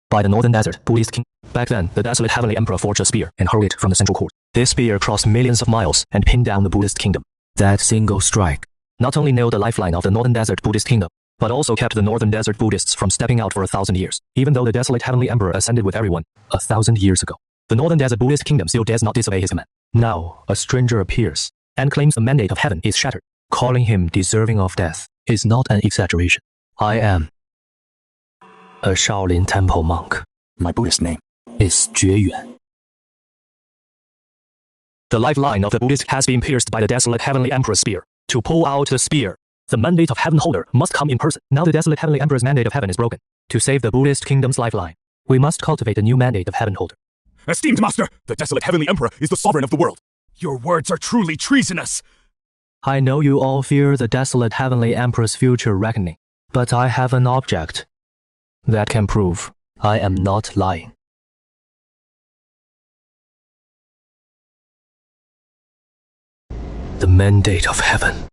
by the northern desert Buddhist king. Back then, the desolate heavenly emperor forged a spear and hurled it from the central court. This spear crossed millions of miles and pinned down the Buddhist kingdom. That single strike not only nailed the lifeline of the Northern Desert Buddhist kingdom, but also kept the Northern Desert Buddhists from stepping out for 1,000 years, even though the desolate Heavenly Emperor ascended with everyone 1,000 years ago. The Northern Desert Buddhist kingdom still dares not disobey his command. Now, a stranger appears and claims the mandate of heaven is shattered. Calling him deserving of death is not an exaggeration. I am a Shaolin Temple monk. My Buddhist name is Jueyuan. The lifeline of the Buddhist has been pierced by the desolate Heavenly Emperor's spear. To pull out the spear, the mandate of Heaven Holder must come in person. Now the desolate Heavenly Emperor's mandate of heaven is broken. To save the Buddhist kingdom's lifeline, we must cultivate a new mandate of Heaven Holder. Esteemed Master, the desolate Heavenly Emperor is the sovereign of the world. Your words are truly treasonous. I know you all fear the desolate Heavenly Emperor's future reckoning, but I have an object that can prove I am not lying. The mandate of heaven.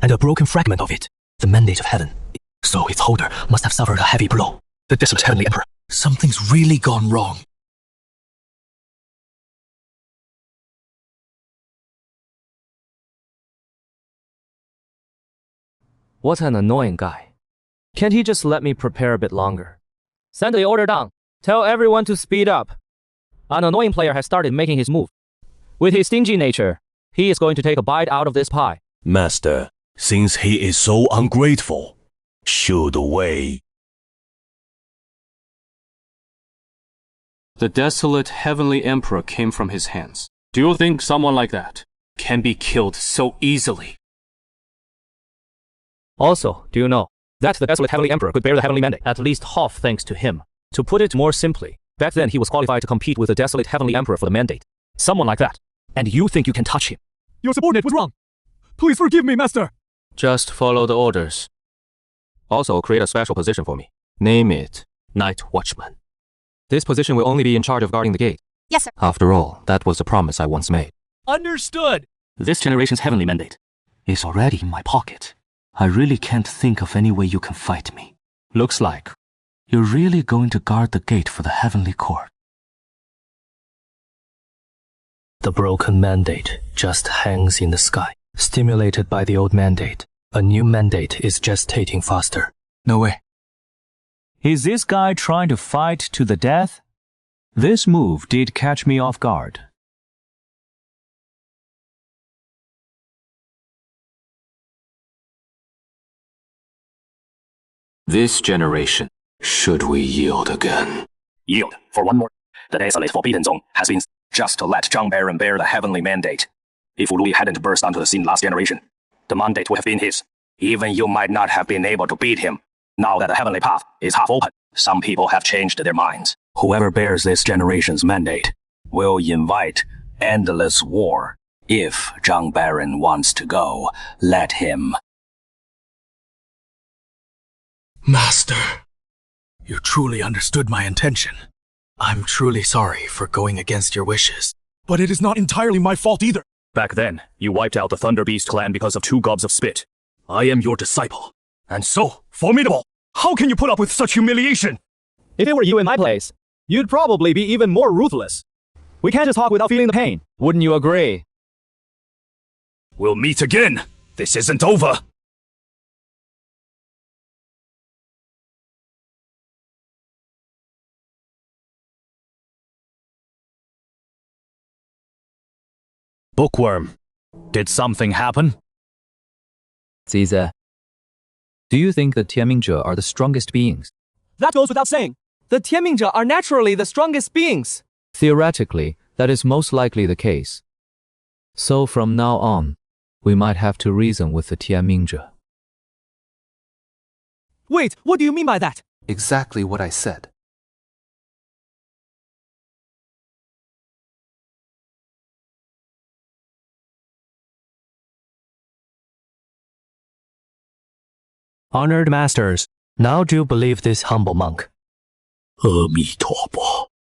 And a broken fragment of it, the mandate of heaven. So its holder must have suffered a heavy blow. The desolate Heavenly Emperor. Something's really gone wrong. What an annoying guy. Can't he just let me prepare a bit longer? Send the order down. Tell everyone to speed up. An annoying player has started making his move. With his stingy nature, he is going to take a bite out of this pie. Master, since he is so ungrateful, show the way. The desolate Heavenly Emperor came from his hands. Do you think someone like that can be killed so easily? Also, do you know that the desolate Heavenly Emperor could bear the Heavenly Mandate, at least half thanks to him? To put it more simply, back then he was qualified to compete with the desolate Heavenly Emperor for the mandate. Someone like that. And you think you can touch him? Your subordinate was wrong. Please forgive me, Master. Just follow the orders. Also, create a special position for me. Name it Night Watchman. This position will only be in charge of guarding the gate. Yes, sir. After all, that was the promise I once made. Understood. This generation's heavenly mandate is already in my pocket. I really can't think of any way you can fight me. Looks like you're really going to guard the gate for the heavenly court. The broken mandate just hangs in the sky. Stimulated by the old mandate, a new mandate is gestating faster. No way. Is this guy trying to fight to the death? This move did catch me off guard. This generation, should we yield again? Yield for one more. The desolate Forbidden Zone has been just to let Zhang Baron bear the heavenly mandate. If Wu Lui hadn't burst onto the scene last generation, the mandate would have been his. Even you might not have been able to beat him. Now that the heavenly path is half open, some people have changed their minds. Whoever bears this generation's mandate will invite endless war. If Zhang Baron wants to go, let him. Master, you truly understood my intention. I'm truly sorry for going against your wishes. But it is not entirely my fault either. Back then, you wiped out the Thunder Beast clan because of 2 gobs of spit. I am your disciple. And so, formidable! How can you put up with such humiliation? If it were you in my place, you'd probably be even more ruthless. We can't just talk without feeling the pain. Wouldn't you agree? We'll meet again. This isn't over. Bookworm, did something happen? Zize, do you think the Tianmingzhe are the strongest beings? That goes without saying. The Tianmingzhe are naturally the strongest beings. Theoretically, that is most likely the case. So from now on, we might have to reason with the Tianmingzhe. Wait, what do you mean by that? Exactly what I said. Honored masters, now do you believe this humble monk?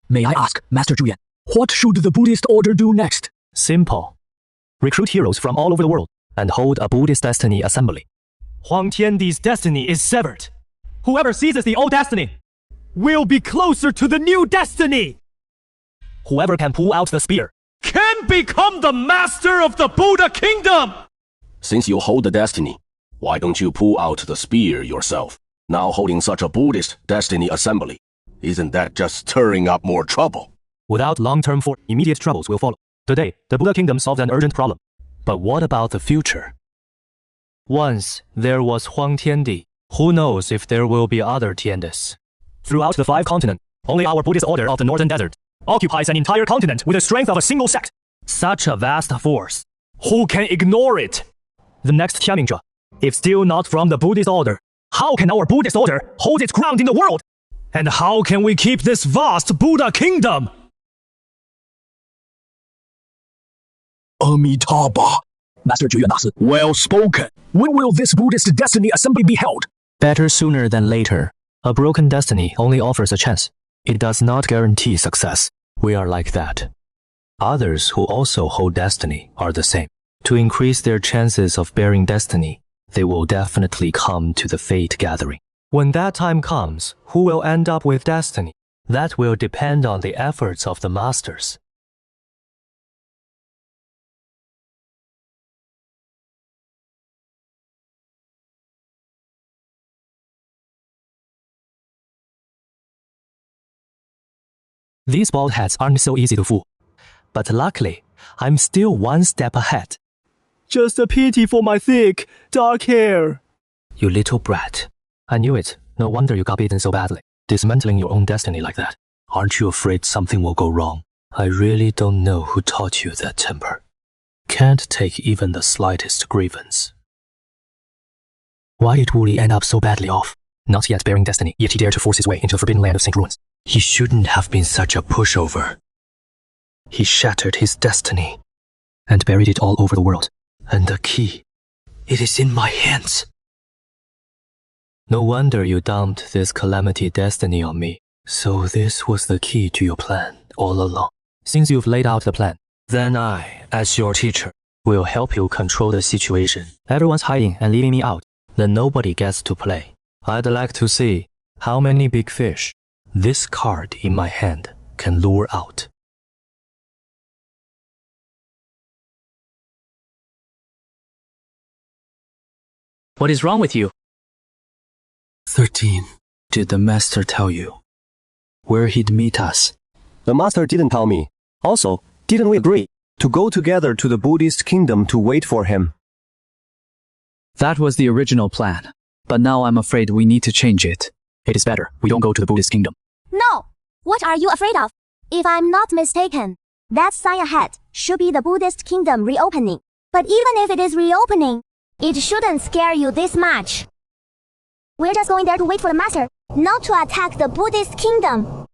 May I ask, Master Zhu Yan, what should the Buddhist order do next? Simple. Recruit heroes from all over the world and hold a Buddhist destiny assembly. Huang Tiandi's destiny is severed. Whoever seizes the old destiny will be closer to the new destiny! Whoever can pull out the spear can become the master of the Buddha kingdom! Since you hold the destiny, why don't you pull out the spear yourself? Now holding such a Buddhist destiny assembly, isn't that just stirring up more trouble? Without long-term for immediate troubles will follow. Today, the Buddha kingdom solved an urgent problem. But what about the future? Once there was Huang Tiandi. Who knows if there will be other Tiandis? Throughout the 5 continents, only our Buddhist order of the Northern Desert occupies an entire continent with the strength of a single sect. Such a vast force. Who can ignore it? The next Xianmingzhe, if still not from the Buddhist order, how can our Buddhist order hold its ground in the world? And how can we keep this vast Buddha kingdom? Amitabha. Master Zhu Yuan, well spoken. When will this Buddhist destiny assembly be held? Better sooner than later. A broken destiny only offers a chance. It does not guarantee success. We are like that. Others who also hold destiny are the same. To increase their chances of bearing destiny, they will definitely come to the fate gathering. When that time comes, who will end up with destiny? That will depend on the efforts of the masters. These bald heads aren't so easy to fool. But luckily, I'm still one step ahead. Just a pity for my thick, dark hair. You little brat. I knew it. No wonder you got beaten so badly. Dismantling your own destiny like that. Aren't you afraid something will go wrong? I really don't know who taught you that temper. Can't take even the slightest grievance. Why did Wu Li end up so badly off? Not yet bearing destiny, yet he dared to force his way into the forbidden land of St. Ruins. He shouldn't have been such a pushover. He shattered his destiny and buried it all over the world. And the key, it is in my hands. No wonder you dumped this calamity destiny on me. So this was the key to your plan all along. Since you've laid out the plan, then I, as your teacher, will help you control the situation. Everyone's hiding and leaving me out. Then nobody gets to play. I'd like to see how many big fish this card in my hand can lure out. What is wrong with you? 13. Did the master tell you where he'd meet us? The master didn't tell me. Also, didn't we agree to go together to the Buddhist kingdom to wait for him? That was the original plan. But now I'm afraid we need to change it. It is better we don't go to the Buddhist kingdom. No! What are you afraid of? If I'm not mistaken, that sign ahead should be the Buddhist kingdom reopening. But even if it is reopening, it shouldn't scare you this much. We're just going there to wait for the master, not to attack the Buddhist kingdom.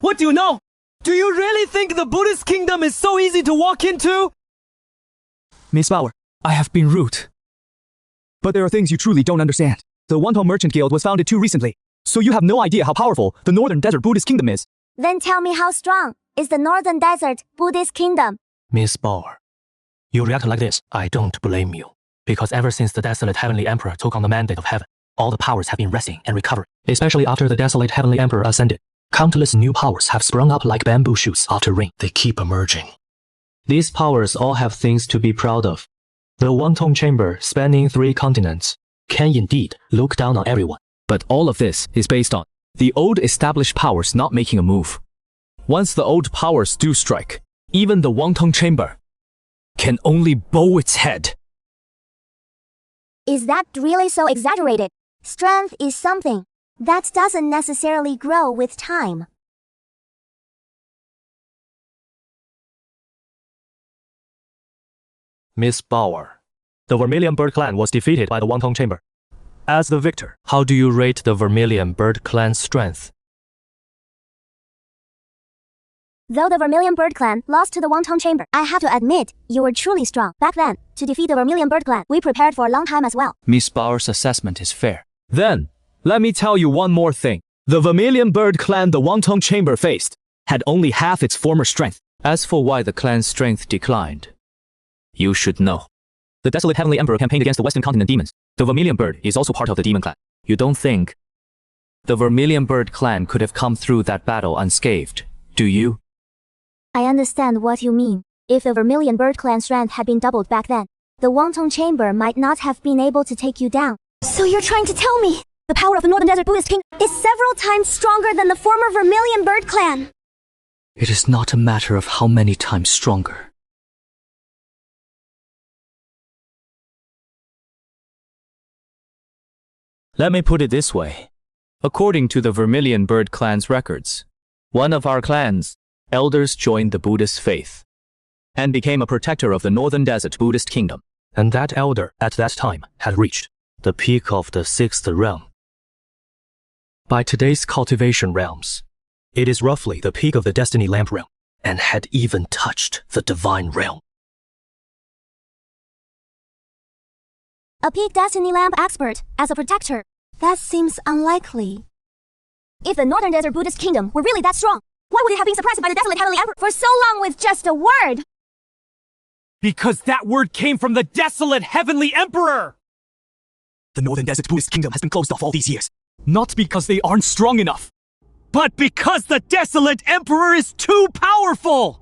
What do you know? Do you really think the Buddhist kingdom is so easy to walk into? Miss Bauer, I have been rude. But there are things you truly don't understand. The Wonton Merchant Guild was founded too recently, so you have no idea how powerful the Northern Desert Buddhist Kingdom is. Then tell me how strong is the Northern Desert Buddhist Kingdom? Miss Bauer, you react like this, I don't blame you. Because ever since the desolate Heavenly Emperor took on the mandate of heaven, all the powers have been resting and recovering. Especially after the desolate Heavenly Emperor ascended, countless new powers have sprung up like bamboo shoots after rain. They keep emerging. These powers all have things to be proud of. The Wonton Chamber, spanning 3 continents, can indeed look down on everyone. But all of this is based on the old established powers not making a move. Once the old powers do strike, even the Wonton Chamber can only bow its head. Is that really so exaggerated? Strength is something that doesn't necessarily grow with time. Miss Bauer, the Vermilion Bird Clan was defeated by the Wonton Chamber. As the victor, how do you rate the Vermilion Bird Clan's strength? Though the Vermilion Bird Clan lost to the Wonton Chamber, I have to admit, you were truly strong. Back then, to defeat the Vermilion Bird Clan, we prepared for a long time as well. Miss Bauer's assessment is fair. Then, let me tell you one more thing. The Vermilion Bird Clan the Wonton Chamber faced had only half its former strength. As for why the clan's strength declined, you should know. The desolate Heavenly Emperor campaigned against the Western Continent demons. The Vermilion Bird is also part of the demon clan. You don't think the Vermilion Bird Clan could have come through that battle unscathed, do you? I understand what you mean. If the Vermilion Bird Clan strength had been doubled back then, the Wangtong Chamber might not have been able to take you down. So you're trying to tell me the power of the Northern Desert Buddhist King is several times stronger than the former Vermilion Bird Clan? It is not a matter of how many times stronger. Let me put it this way. According to the Vermilion Bird Clan's records, one of our clan's elders joined the Buddhist faith and became a protector of the Northern Desert Buddhist Kingdom. And that elder at that time had reached the peak of the 6th realm. By today's cultivation realms, it is roughly the peak of the Destiny Lamp realm, and had even touched the Divine realm. A peak Destiny Lamp expert as a protector? That seems unlikely. If the Northern Desert Buddhist Kingdom were really that strong, why would it have been suppressed by the Desolate Heavenly Emperor for so long with just a word? Because that word came from the Desolate Heavenly Emperor! The Northern Desert Buddhist Kingdom has been closed off all these years. Not because they aren't strong enough, but because the Desolate Emperor is too powerful!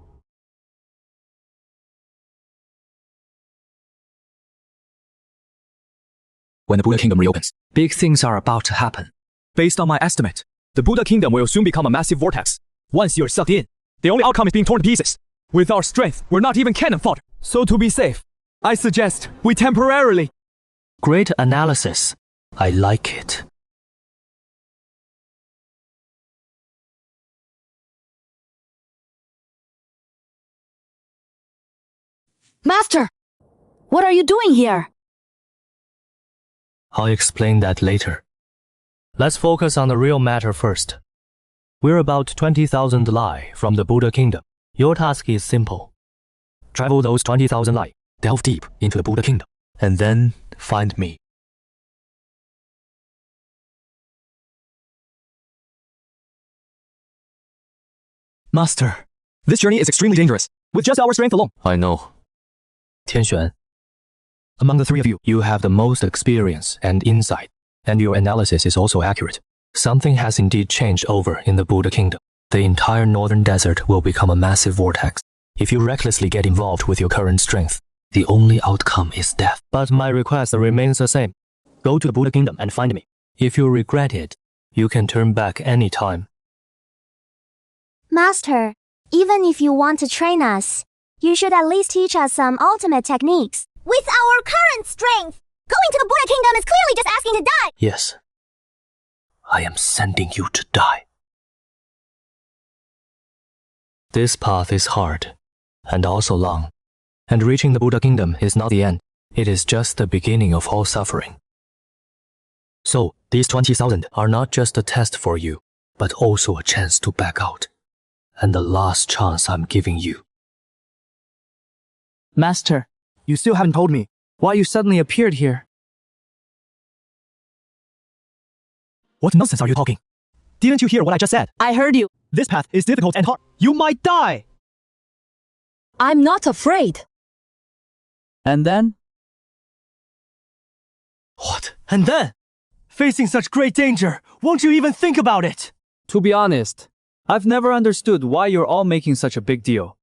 When the Buddha Kingdom reopens, big things are about to happen. Based on my estimate, the Buddha Kingdom will soon become a massive vortex. Once you're sucked in, the only outcome is being torn to pieces. With our strength, we're not even cannon fodder. So to be safe, I suggest we temporarily... Great analysis. I like it. Master! What are you doing here? I'll explain that later. Let's focus on the real matter first. We're about 20,000 Lai from the Buddha Kingdom. Your task is simple. Travel those 20,000 Lai, delve deep into the Buddha Kingdom, and then find me. Master, this journey is extremely dangerous, with just our strength alone. I know. Tianxuan, among the three of you, you have the most experience and insight, and your analysis is also accurate. Something has indeed changed over in the Buddha Kingdom. The entire northern desert will become a massive vortex. If you recklessly get involved with your current strength, the only outcome is death. But my request remains the same. Go to the Buddha Kingdom and find me. If you regret it, you can turn back any time. Master, even if you want to train us, you should at least teach us some ultimate techniques. With our current strength, going to the Buddha Kingdom is clearly just asking to die. Yes. I am sending you to die. This path is hard, and also long, and reaching the Buddha Kingdom is not the end. It is just the beginning of all suffering. So, these 20,000 are not just a test for you, but also a chance to back out, and the last chance I'm giving you. Master, you still haven't told me why you suddenly appeared here. What nonsense are you talking? Didn't you hear what I just said? I heard you. This path is difficult and hard. You might die! I'm not afraid. And then? What? And then? Facing such great danger, won't you even think about it? To be honest, I've never understood why you're all making such a big deal.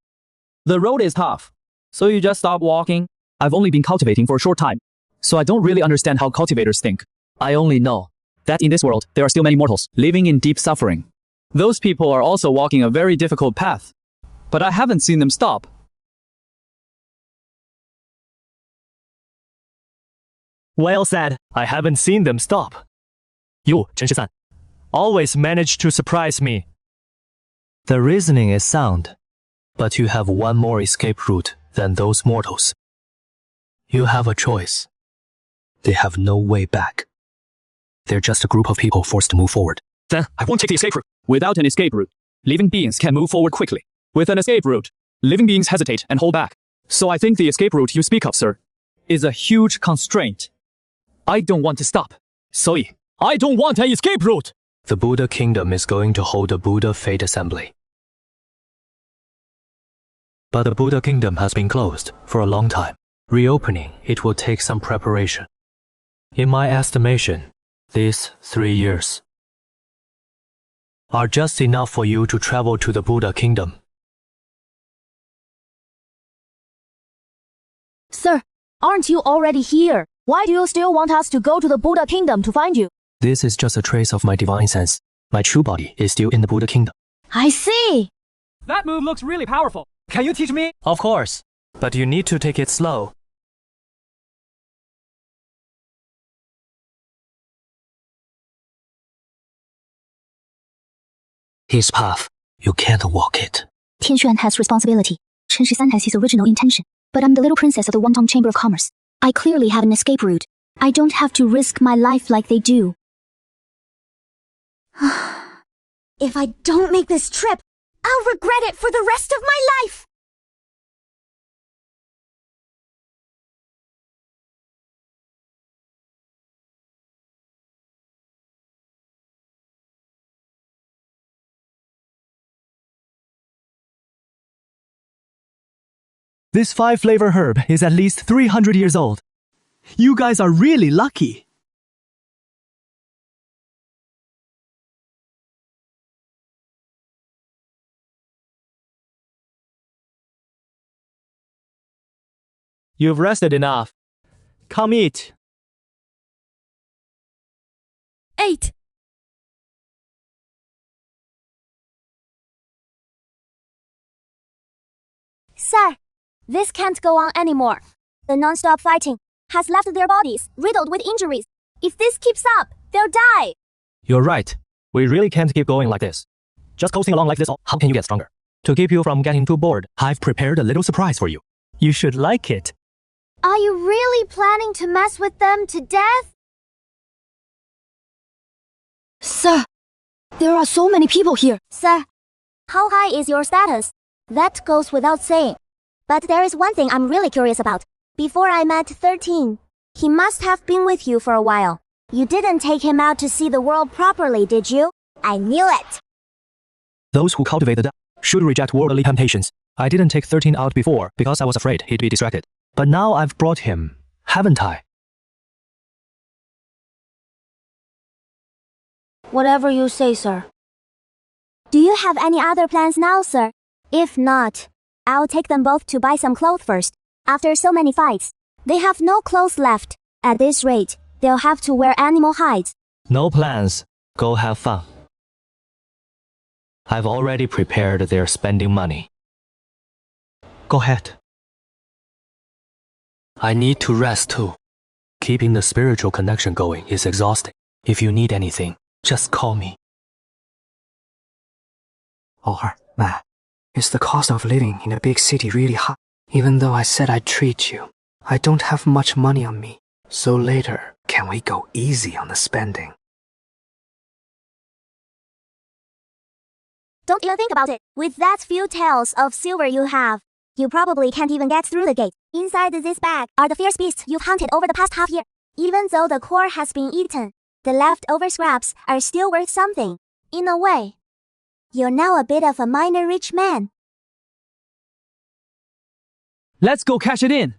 The road is tough, so you just stop walking. I've only been cultivating for a short time, so I don't really understand how cultivators think. I only know that in this world, there are still many mortals living in deep suffering. Those people are also walking a very difficult path, but I haven't seen them stop. Well said. I haven't seen them stop. You, Chen Shisan, always manage to surprise me. The reasoning is sound, but you have one more escape route than those mortals. You have a choice. They have no way back. They're just a group of people forced to move forward. Then I won't take the escape route. Without an escape route, living beings can move forward quickly. With an escape route, living beings hesitate and hold back. So I think the escape route you speak of, sir, is a huge constraint. I don't want to stop. So I don't want an escape route! The Buddha Kingdom is going to hold a Buddha Fate Assembly. But the Buddha Kingdom has been closed for a long time. Reopening it will take some preparation. In my estimation, these 3 years are just enough for you to travel to the Buddha Kingdom Sir, aren't you already here? Why do you still want us to go to the Buddha Kingdom to find you? This is just a trace of my divine sense. My true body is still in the Buddha Kingdom. I see. That move looks really powerful. Can you teach me? Of course, but you need to take it slow. His path, you can't walk it. Tian Xuan has responsibility. Chen Shisan has his original intention. But I'm the little princess of the Wangtong Chamber of Commerce. I clearly have an escape route. I don't have to risk my life like they do. If I don't make this trip, I'll regret it for the rest of my life! This 5-flavor herb is at least 300 years old. You guys are really lucky. You've rested enough. Come eat. 8. Sir, this can't go on anymore. The non-stop fighting has left their bodies riddled with injuries. If this keeps up, they'll die. You're right. We really can't keep going like this. Just coasting along like this, how can you get stronger? To keep you from getting too bored, I've prepared a little surprise for you. You should like it. Are you really planning to mess with them to death? Sir, there are so many people here. Sir, how high is your status? That goes without saying. But there is one thing I'm really curious about. Before I met 13, he must have been with you for a while. You didn't take him out to see the world properly, did you? I knew it! Those who cultivate the should reject worldly temptations. I didn't take 13 out before because I was afraid he'd be distracted. But now I've brought him, haven't I? Whatever you say, sir. Do you have any other plans now, sir? If not, I'll take them both to buy some clothes first. After so many fights, they have no clothes left. At this rate, they'll have to wear animal hides. No plans. Go have fun. I've already prepared their spending money. Go ahead. I need to rest too. Keeping the spiritual connection going is exhausting. If you need anything, just call me. Ma, is the cost of living in a big city really high? Even though I said I'd treat you, I don't have much money on me. So later, can we go easy on the spending? Don't even think about it. With that few taels of silver you have, you probably can't even get through the gate. Inside this bag are the fierce beasts you've hunted over the past half year. Even though the core has been eaten, the leftover scraps are still worth something. In a way, you're now a bit of a minor rich man. Let's go cash it in.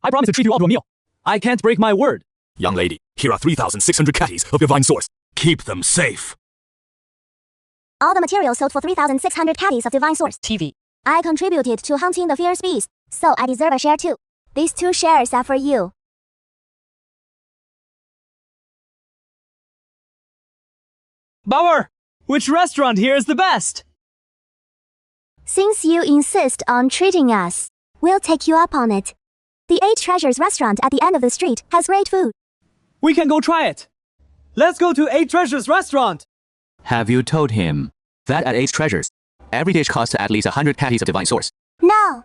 I promise to treat you all to a meal. I can't break my word. Young lady, here are 3,600 catties of divine source. Keep them safe. All the materials sold for 3,600 catties of divine source. TV. I contributed to hunting the fierce beast, so I deserve a share too. These 2 shares are for you. Bauer, which restaurant here is the best? Since you insist on treating us, we'll take you up on it. The 8 Treasures restaurant at the end of the street has great food. We can go try it. Let's go to 8 Treasures restaurant. Have you told him that at 8 Treasures, every dish costs at least 100 catties of divine source? No.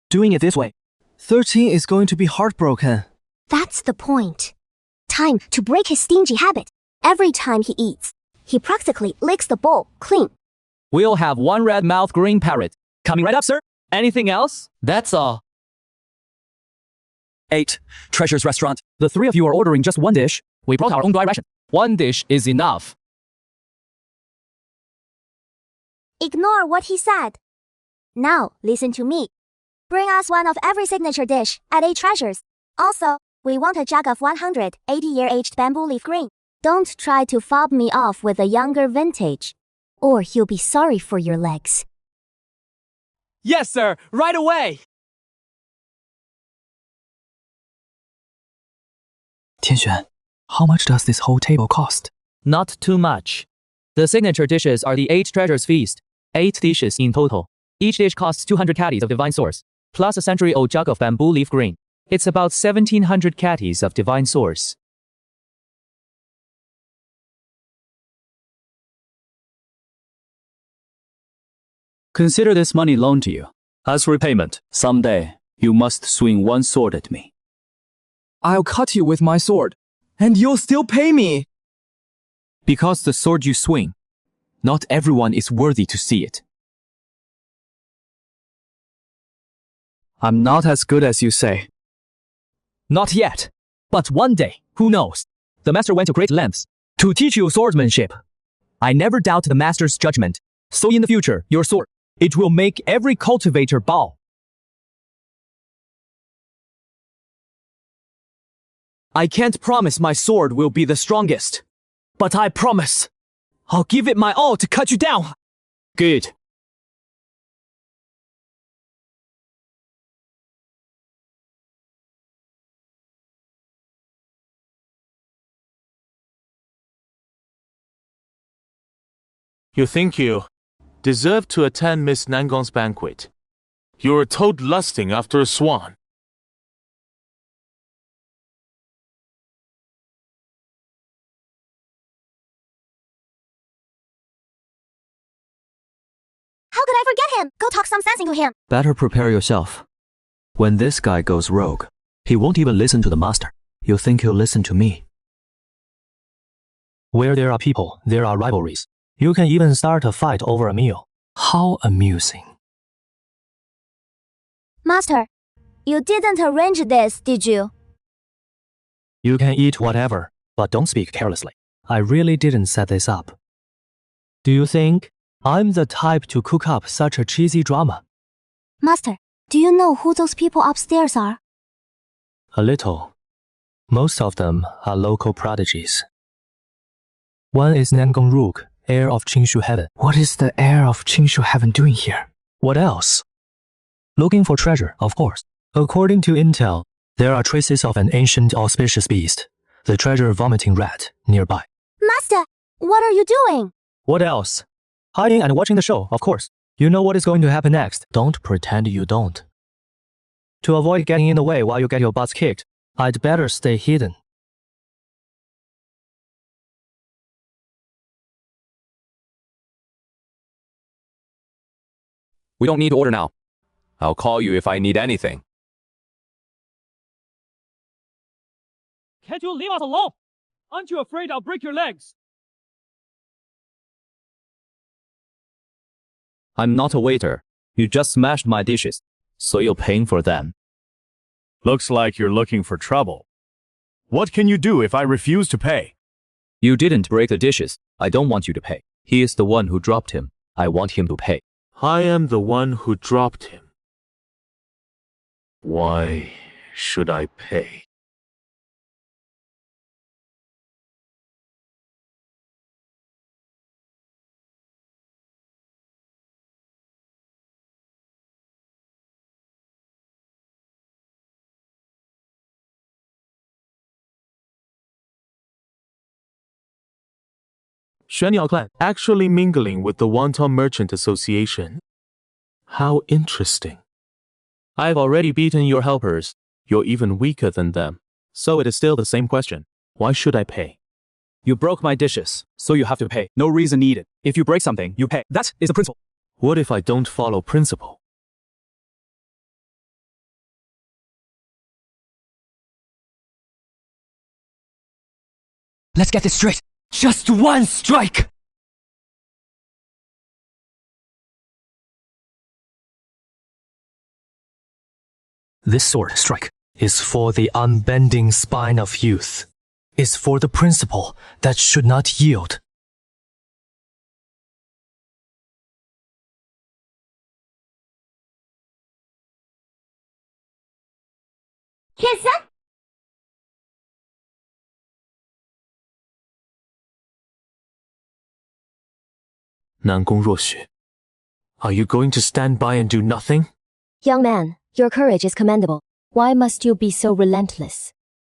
Doing it this way, 13 is going to be heartbroken. That's the point. Time to break his stingy habit. Every time he eats, he practically licks the bowl clean. We'll have 1 red mouth green parrot. Coming right up, sir. Anything else? That's all. 8 Treasures restaurant. The 3 of you are ordering just 1 dish. We brought our own dry ration. 1 dish is enough. Ignore what he said. Now, listen to me. Bring us 1 of every signature dish at 8 Treasures. Also, we want a jug of 180-year-aged bamboo leaf green. Don't try to fob me off with a younger vintage, or you'll be sorry for your legs. Yes, sir. Right away. 天璇, how much does this whole table cost? Not too much. The signature dishes are the 8 treasures feast. 8 dishes in total. Each dish costs 200 catties of divine source, plus a century-old jug of bamboo leaf green. It's about 1700 catties of divine source. Consider this money loaned to you. As repayment, someday, you must swing one sword at me. I'll cut you with my sword, and you'll still pay me. Because the sword you swing, not everyone is worthy to see it. I'm not as good as you say. Not yet. But one day, who knows? The master went to great lengths to teach you swordsmanship. I never doubt the master's judgment. So in the future, your sword, it will make every cultivator bow. I can't promise my sword will be the strongest, but I promise I'll give it my all to cut you down. Good. You think you deserve to attend Miss Nangong's banquet. You were toad lusting after a swan. How could I forget him? Go talk some sense into him. Better prepare yourself. When this guy goes rogue, he won't even listen to the master. You think he'll listen to me? Where there are people, there are rivalries. You can even start a fight over a meal. How amusing. Master, you didn't arrange this, did you? You can eat whatever, but don't speak carelessly. I really didn't set this up. Do you think I'm the type to cook up such a cheesy drama? Master, do you know who those people upstairs are? A little. Most of them are local prodigies. One is Nangong Rook, heir of Qingshu Heaven. What is the heir of Qingshu Heaven doing here? What else? Looking for treasure, of course. According to intel, there are traces of an ancient auspicious beast, the treasure vomiting rat, nearby. Master, what are you doing? What else? Hiding and watching the show, of course. You know what is going to happen next. Don't pretend you don't. To avoid getting in the way while you get your butts kicked, I'd better stay hidden. We don't need to order now. I'll call you if I need anything. Can't you leave us alone? Aren't you afraid I'll break your legs? I'm not a waiter. You just smashed my dishes, so you're paying for them. Looks like you're looking for trouble. What can you do if I refuse to pay? You didn't break the dishes. I don't want you to pay. He is the one who dropped him. I want him to pay. I am the one who dropped him. Why should I pay? Xuanyao clan actually mingling with the Wonton Merchant Association. How interesting. I've already beaten your helpers. You're even weaker than them. So it is still the same question. Why should I pay? You broke my dishes, so you have to pay. No reason needed. If you break something, you pay. That is the principle. What if I don't follow principle? Let's get this straight. Just one strike! This sword strike is for the unbending spine of youth. Is for the principle that should not yield. Kiss-up? Nangong Ruoxu. Are you going to stand by and do nothing? Young man, your courage is commendable. Why must you be so relentless?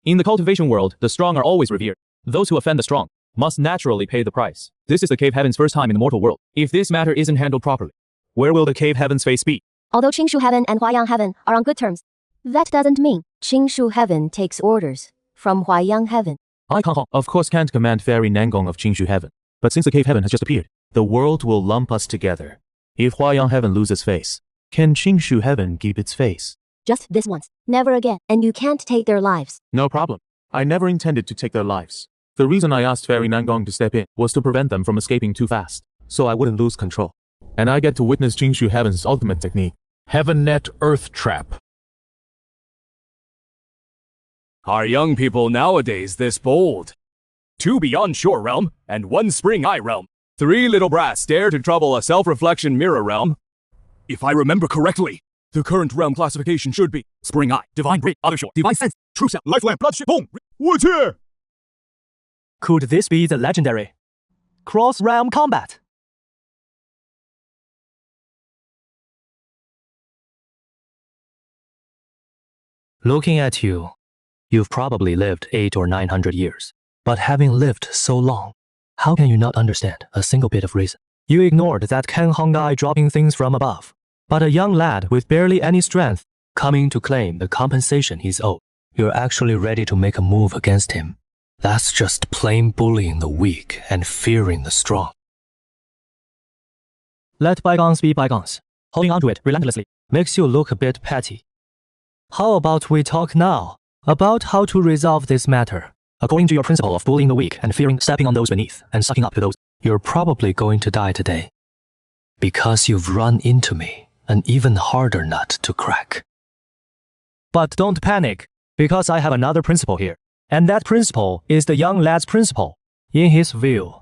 In the cultivation world, the strong are always revered. Those who offend the strong must naturally pay the price. This is the cave heaven's first time in the mortal world. If this matter isn't handled properly, where will the cave heaven's face be? Although Qingshu Heaven and Huayang Heaven are on good terms, that doesn't mean Qingshu Heaven takes orders from Huayang Heaven. I can't, of course, can't command Fairy Nangong of Qingshu Heaven. But since the cave heaven has just appeared, the world will lump us together. If Huayang Heaven loses face, can Qingshu Heaven keep its face? Just this once, never again, and you can't take their lives. No problem. I never intended to take their lives. The reason I asked Fairy Nangong to step in was to prevent them from escaping too fast, so I wouldn't lose control. And I get to witness Qingshu Heaven's ultimate technique, Heaven Net Earth Trap. Are young people nowadays this bold? 2 beyond shore realm, and 1 spring eye realm. 3 little brats dare to trouble a self-reflection mirror realm. If I remember correctly, the current realm classification should be Spring Eye, Divine Brain, Other Shore, Divine Sense, True Sound, Life Lamp, Bloodship, Boom! What's here? Could this be the legendary cross-realm combat? Looking at you, you've probably lived 800 or 900 years. But having lived so long, how can you not understand a single bit of reason? You ignored that Ken Hong guy dropping things from above. But a young lad with barely any strength coming to claim the compensation he's owed. You're actually ready to make a move against him. That's just plain bullying the weak and fearing the strong. Let bygones be bygones. Holding on to it relentlessly makes you look a bit petty. How about we talk now about how to resolve this matter? According to your principle of bullying the weak and fearing stepping on those beneath and sucking up to those, you're probably going to die today. Because you've run into me, an even harder nut to crack. But don't panic, because I have another principle here. And that principle is the young lad's principle. In his view,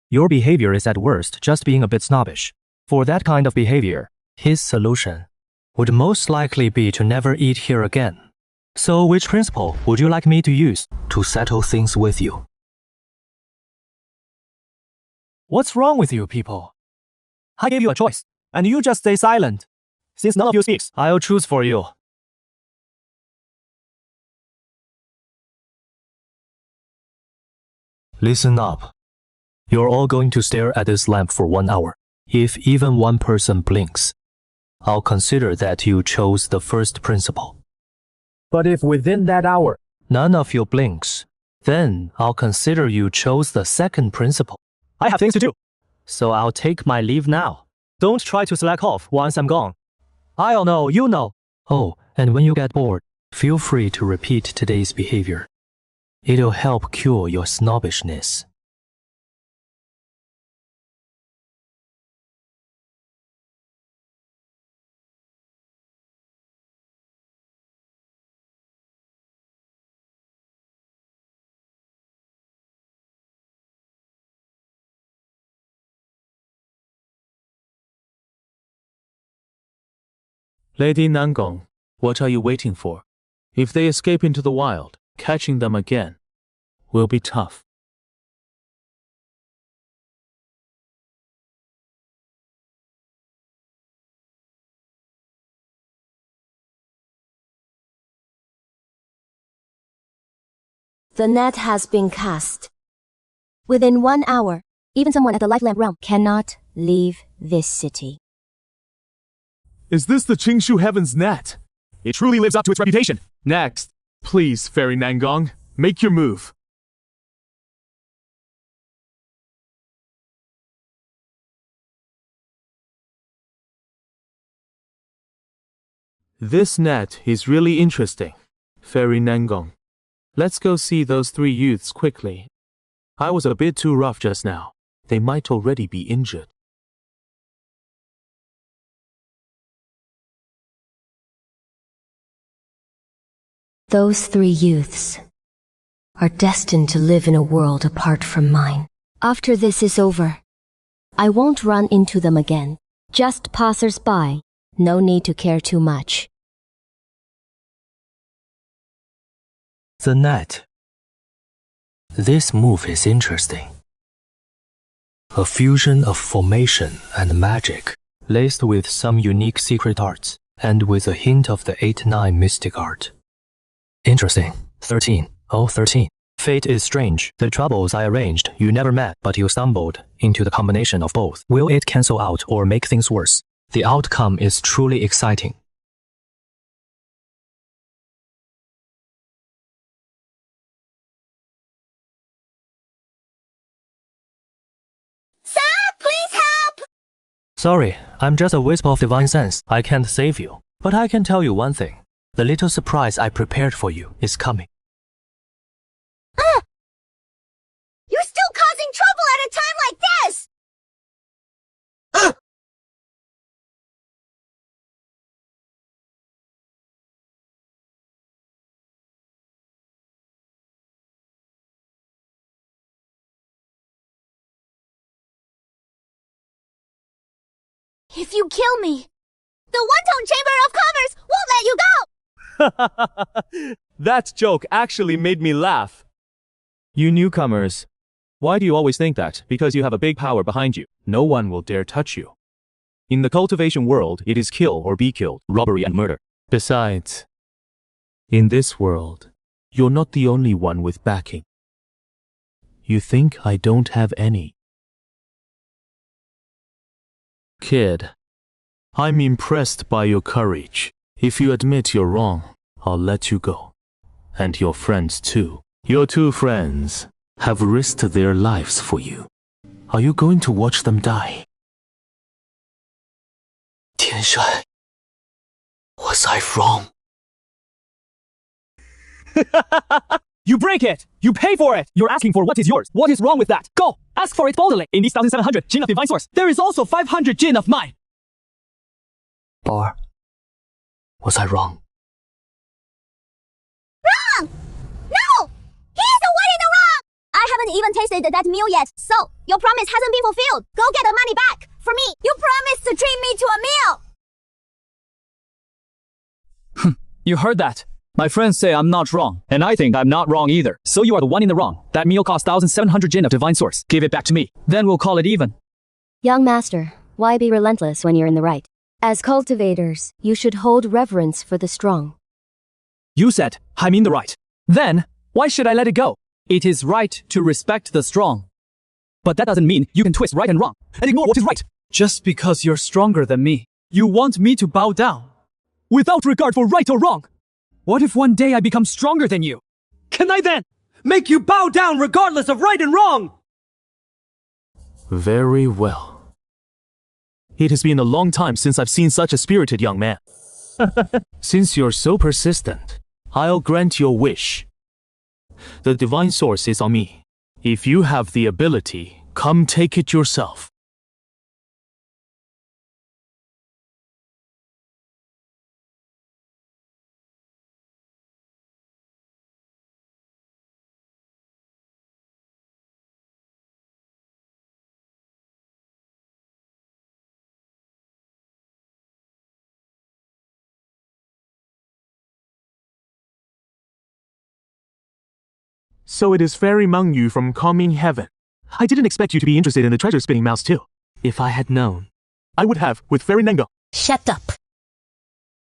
your behavior is at worst just being a bit snobbish. For that kind of behavior, his solution would most likely be to never eat here again. So which principle would you like me to use to settle things with you? What's wrong with you people? I gave you a choice, and you just stay silent. Since none of you speaks, I'll choose for you. Listen up. You're all going to stare at this lamp for 1 hour. If even one person blinks, I'll consider that you chose the first principle. But if within that hour, none of you blinks, then I'll consider you chose the second principle. I have things to do, so I'll take my leave now. Don't try to slack off once I'm gone. I'll know, you know. Oh, and when you get bored, feel free to repeat today's behavior. It'll help cure your snobbishness. Lady Nangong, what are you waiting for? If they escape into the wild, catching them again will be tough. The net has been cast. Within 1 hour, even someone at the Life Lamp realm cannot leave this city. Is this the Qingshu Heaven's net? It truly lives up to its reputation. Next, please, Fairy Nangong, make your move. This net is really interesting, Fairy Nangong. Let's go see those 3 youths quickly. I was a bit too rough just now. They might already be injured. Those 3 youths are destined to live in a world apart from mine. After this is over, I won't run into them again. Just passers-by. No need to care too much. The net. This move is interesting. A fusion of formation and magic laced with some unique secret arts, and with a hint of the 8-9 mystic art. Interesting. 13. Oh, 13. Fate is strange. The troubles I arranged, you never met, but you stumbled into the combination of both. Will it cancel out or make things worse? The outcome is truly exciting. Sir, please help! Sorry, I'm just a wisp of divine sense. I can't save you. But I can tell you one thing. The little surprise I prepared for you is coming. You're still causing trouble at a time like this! If you kill me, the One-Tone Chamber of Commerce won't let you go! That joke actually made me laugh. You newcomers, why do you always think that? Because you have a big power behind you, no one will dare touch you. In the cultivation world, it is kill or be killed, robbery and murder. Besides, in this world, you're not the only one with backing. You think I don't have any? Kid, I'm impressed by your courage. If you admit you're wrong, I'll let you go. And your friends too. Your two friends have risked their lives for you. Are you going to watch them die? 天帅, was I wrong? You break it! You pay for it! You're asking for what is yours. What is wrong with that? Go! Ask for it boldly! In these 1,700 Jin of Divine Source, there is also 500 Jin of mine! Bar, was I wrong? Wrong! No! He's the one in the wrong! I haven't even tasted that meal yet, so your promise hasn't been fulfilled. Go get the money back! For me, you promised to treat me to a meal! You heard that? My friends say I'm not wrong, and I think I'm not wrong either. So you are the one in the wrong. That meal cost 1,700 Jin of Divine Source. Give it back to me. Then we'll call it even. Young master, why be relentless when you're in the right? As cultivators, you should hold reverence for the strong. You said, I'm in the right. Then, why should I let it go? It is right to respect the strong. But that doesn't mean you can twist right and wrong, and ignore what is right. Just because you're stronger than me, you want me to bow down, without regard for right or wrong. What if one day I become stronger than you? Can I then make you bow down regardless of right and wrong? Very well. It has been a long time since I've seen such a spirited young man. Since you're so persistent, I'll grant your wish. The divine source is on me. If you have the ability, come take it yourself. So it is Fairy Meng Yu from Calming Heaven. I didn't expect you to be interested in the treasure spinning mouse too. If I had known, I would have with Fairy Nengo. Shut up.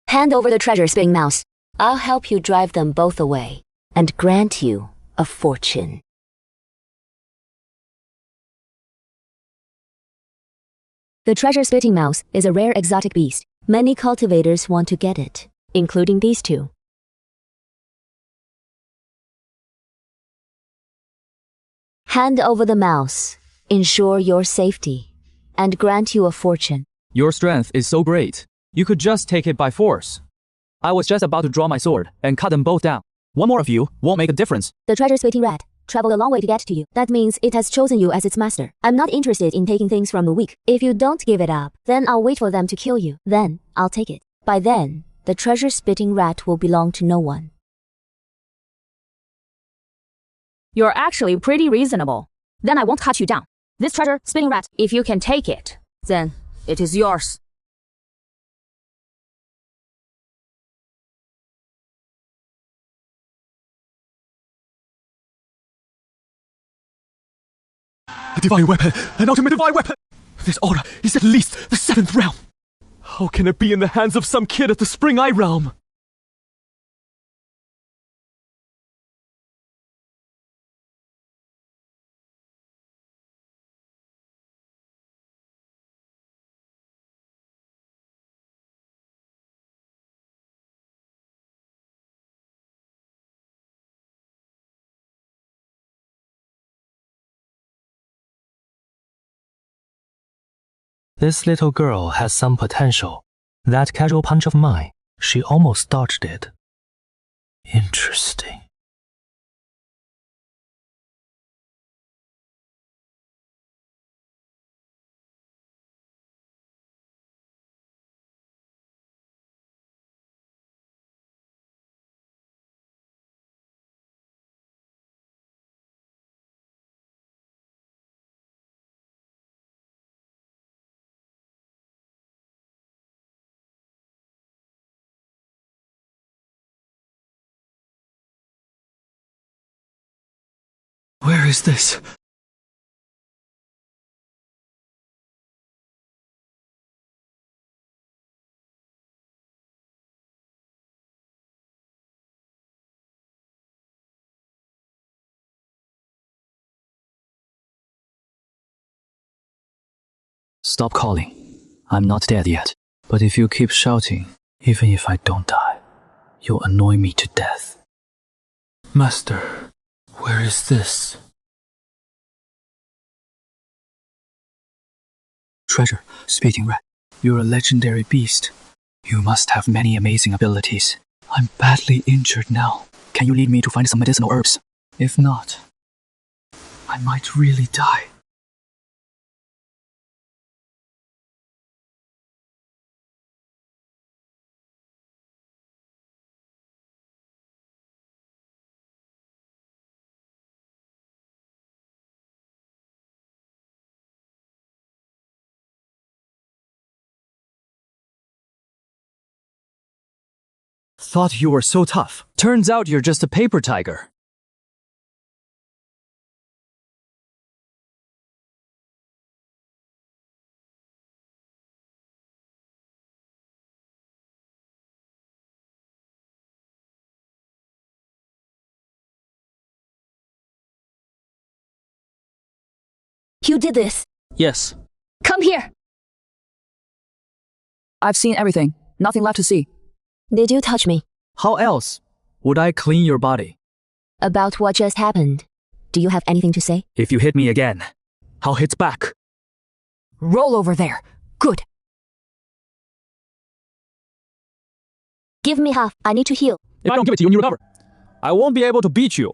Hand over the treasure spinning mouse. I'll help you drive them both away, and grant you a fortune. The treasure spitting mouse is a rare exotic beast. Many cultivators want to get it, including these two. Hand over the mouse, ensure your safety, and grant you a fortune. Your strength is so great. You could just take it by force. I was just about to draw my sword and cut them both down. One more of you won't make a difference. The treasure-spitting rat traveled a long way to get to you. That means it has chosen you as its master. I'm not interested in taking things from the weak. If you don't give it up, then I'll wait for them to kill you. Then, I'll take it. By then, the treasure-spitting rat will belong to no one. You're actually pretty reasonable. Then I won't cut you down. This treasure, spinning rat, if you can take it, then it is yours. A divine weapon! An ultimate divine weapon! This aura is at least the 7th realm. How can it be in the hands of some kid at the Spring Eye realm? This little girl has some potential. That casual punch of mine, she almost dodged it. Interesting. Where is this? Stop calling. I'm not dead yet. But if you keep shouting, even if I don't die, you'll annoy me to death. Master, where is this? Treasure, speaking rat. You're a legendary beast. You must have many amazing abilities. I'm badly injured now. Can you lead me to find some medicinal herbs? If not, I might really die. Thought you were so tough. Turns out you're just a paper tiger. You did this. Yes. Come here. I've seen everything. Nothing left to see. Did you touch me? How else would I clean your body? About what just happened. Do you have anything to say? If you hit me again, I'll hit back. Roll over there. Good. Give me half. I need to heal. If I don't give it to you when you recover, I won't be able to beat you.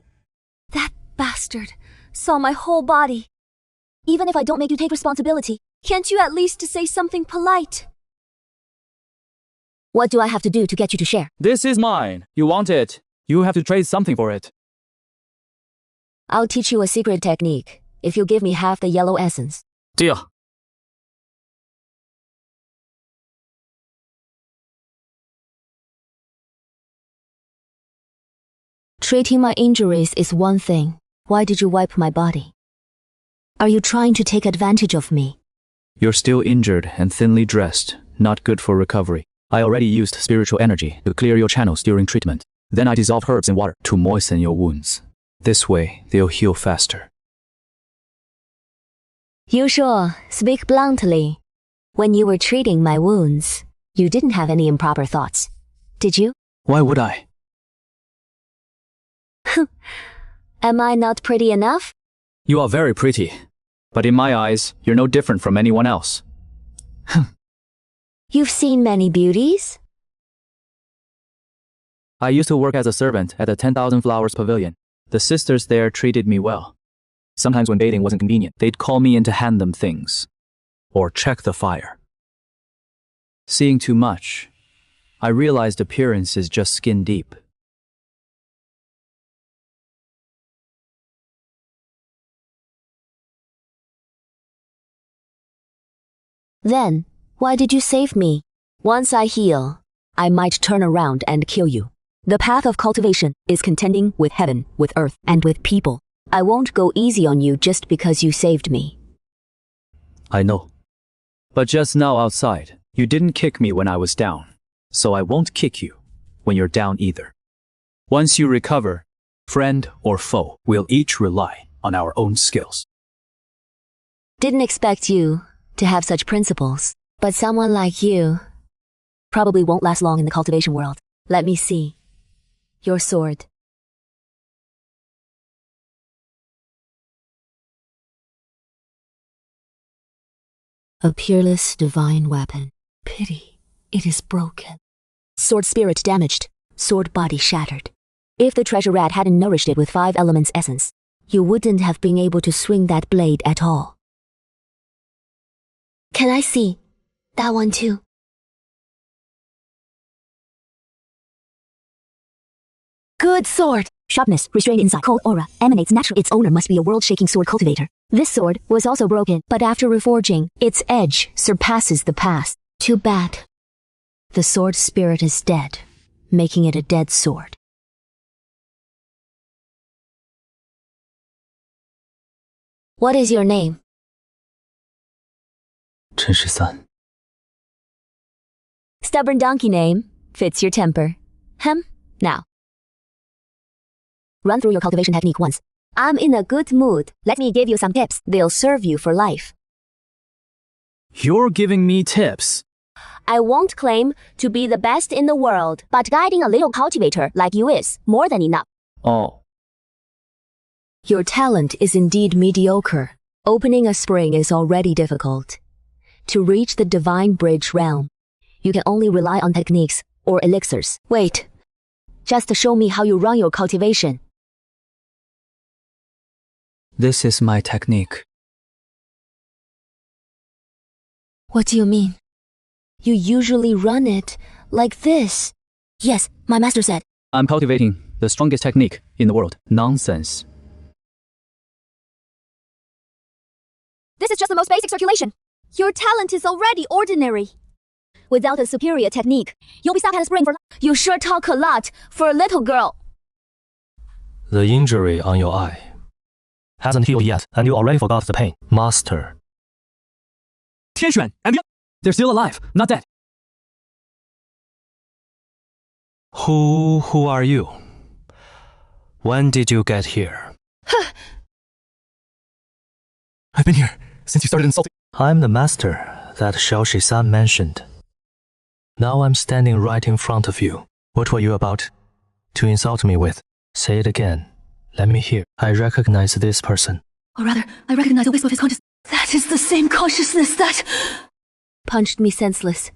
That bastard saw my whole body. Even if I don't make you take responsibility, can't you at least say something polite? What do I have to do to get you to share? This is mine. You want it. You have to trade something for it. I'll teach you a secret technique if you give me half the yellow essence. Deal. Treating my injuries is one thing. Why did you wipe my body? Are you trying to take advantage of me? You're still injured and thinly dressed. Not good for recovery. I already used spiritual energy to clear your channels during treatment. Then I dissolved herbs in water to moisten your wounds. This way, they'll heal faster. You sure? Speak bluntly. When you were treating my wounds, you didn't have any improper thoughts, did you? Why would I? Am I not pretty enough? You are very pretty. But in my eyes, you're no different from anyone else. You've seen many beauties? I used to work as a servant at the 10,000 Flowers Pavilion. The sisters there treated me well. Sometimes when bathing wasn't convenient, they'd call me in to hand them things. Or check the fire. Seeing too much, I realized appearance is just skin deep. Then, why did you save me? Once I heal, I might turn around and kill you. The path of cultivation is contending with heaven, with earth, and with people. I won't go easy on you just because you saved me. I know. But just now outside, you didn't kick me when I was down. So I won't kick you when you're down either. Once you recover, friend or foe, we'll each rely on our own skills. Didn't expect you to have such principles, but someone like you probably won't last long in the cultivation world. Let me see. Your sword. A peerless divine weapon. Pity, it is broken. Sword spirit damaged, sword body shattered. If the treasure rat hadn't nourished it with 5 elements essence, you wouldn't have been able to swing that blade at all. Can I see that one too? Good sword! Sharpness, restrained inside, cold aura, emanates naturally. Its owner must be a world-shaking sword cultivator. This sword was also broken, but after reforging, its edge surpasses the past. Too bad. The sword spirit is dead, making it a dead sword. What is your name? 陈十三. Stubborn donkey name. Fits your temper. Now. Run through your cultivation technique once. I'm in a good mood. Let me give you some tips. They'll serve you for life. You're giving me tips. I won't claim to be the best in the world, but guiding a little cultivator like you is more than enough. Oh. Your talent is indeed mediocre. Opening a spring is already difficult. To reach the divine bridge realm, you can only rely on techniques or elixirs. Wait. Just show me how you run your cultivation. This is my technique. What do you mean? You usually run it like this. Yes, my master said. I'm cultivating the strongest technique in the world. Nonsense. This is just the most basic circulation. Your talent is already ordinary. Without a superior technique, you'll be stuck at a spring for life. You sure talk a lot for a little girl. The injury on your eye hasn't healed yet, and you already forgot the pain. Master. 天选 and they're still alive, not dead. Who are you? When did you get here? I've been here since you started insulting. I'm the master that Xiaoshi-san mentioned. Now I'm standing right in front of you. What were you about to insult me with? Say it again. Let me hear. I recognize this person. Or rather, I recognize a wisp of his consciousness. That is the same consciousness that punched me senseless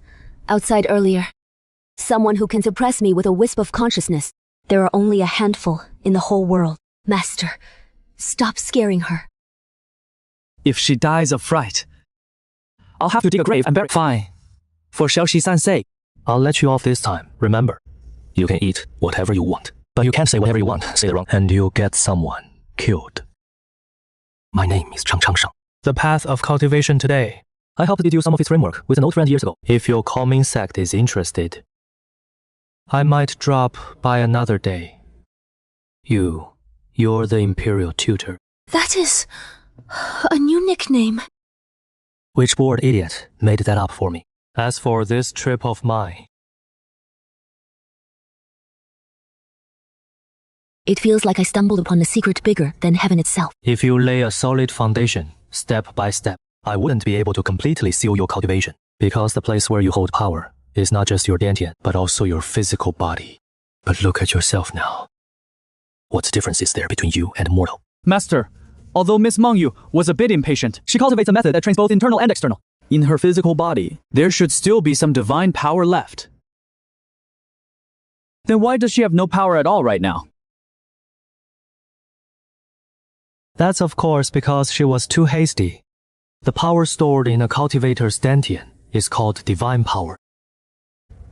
outside earlier. Someone who can suppress me with a wisp of consciousness. There are only a handful in the whole world. Master, stop scaring her. If she dies of fright, I'll have to dig a grave and bury. Fine. For Xiaoshi-san's sake. I'll let you off this time. Remember, you can eat whatever you want, but you can't say whatever you want. Say it wrong, and you'll get someone killed. My name is Chang Shang. The path of cultivation today. I helped lead you some of its framework with an old friend years ago. If your calming sect is interested, I might drop by another day. You're the imperial tutor. That is a new nickname. Which bored idiot made that up for me? As for this trip of mine, it feels like I stumbled upon a secret bigger than heaven itself. If you lay a solid foundation, step by step, I wouldn't be able to completely seal your cultivation, because the place where you hold power is not just your dantian, but also your physical body. But look at yourself now. What difference is there between you and mortal? Master, although Miss Mangyu was a bit impatient, she cultivates a method that trains both internal and external. In her physical body, there should still be some divine power left. Then why does she have no power at all right now? That's of course because she was too hasty. The power stored in a cultivator's dantian is called divine power.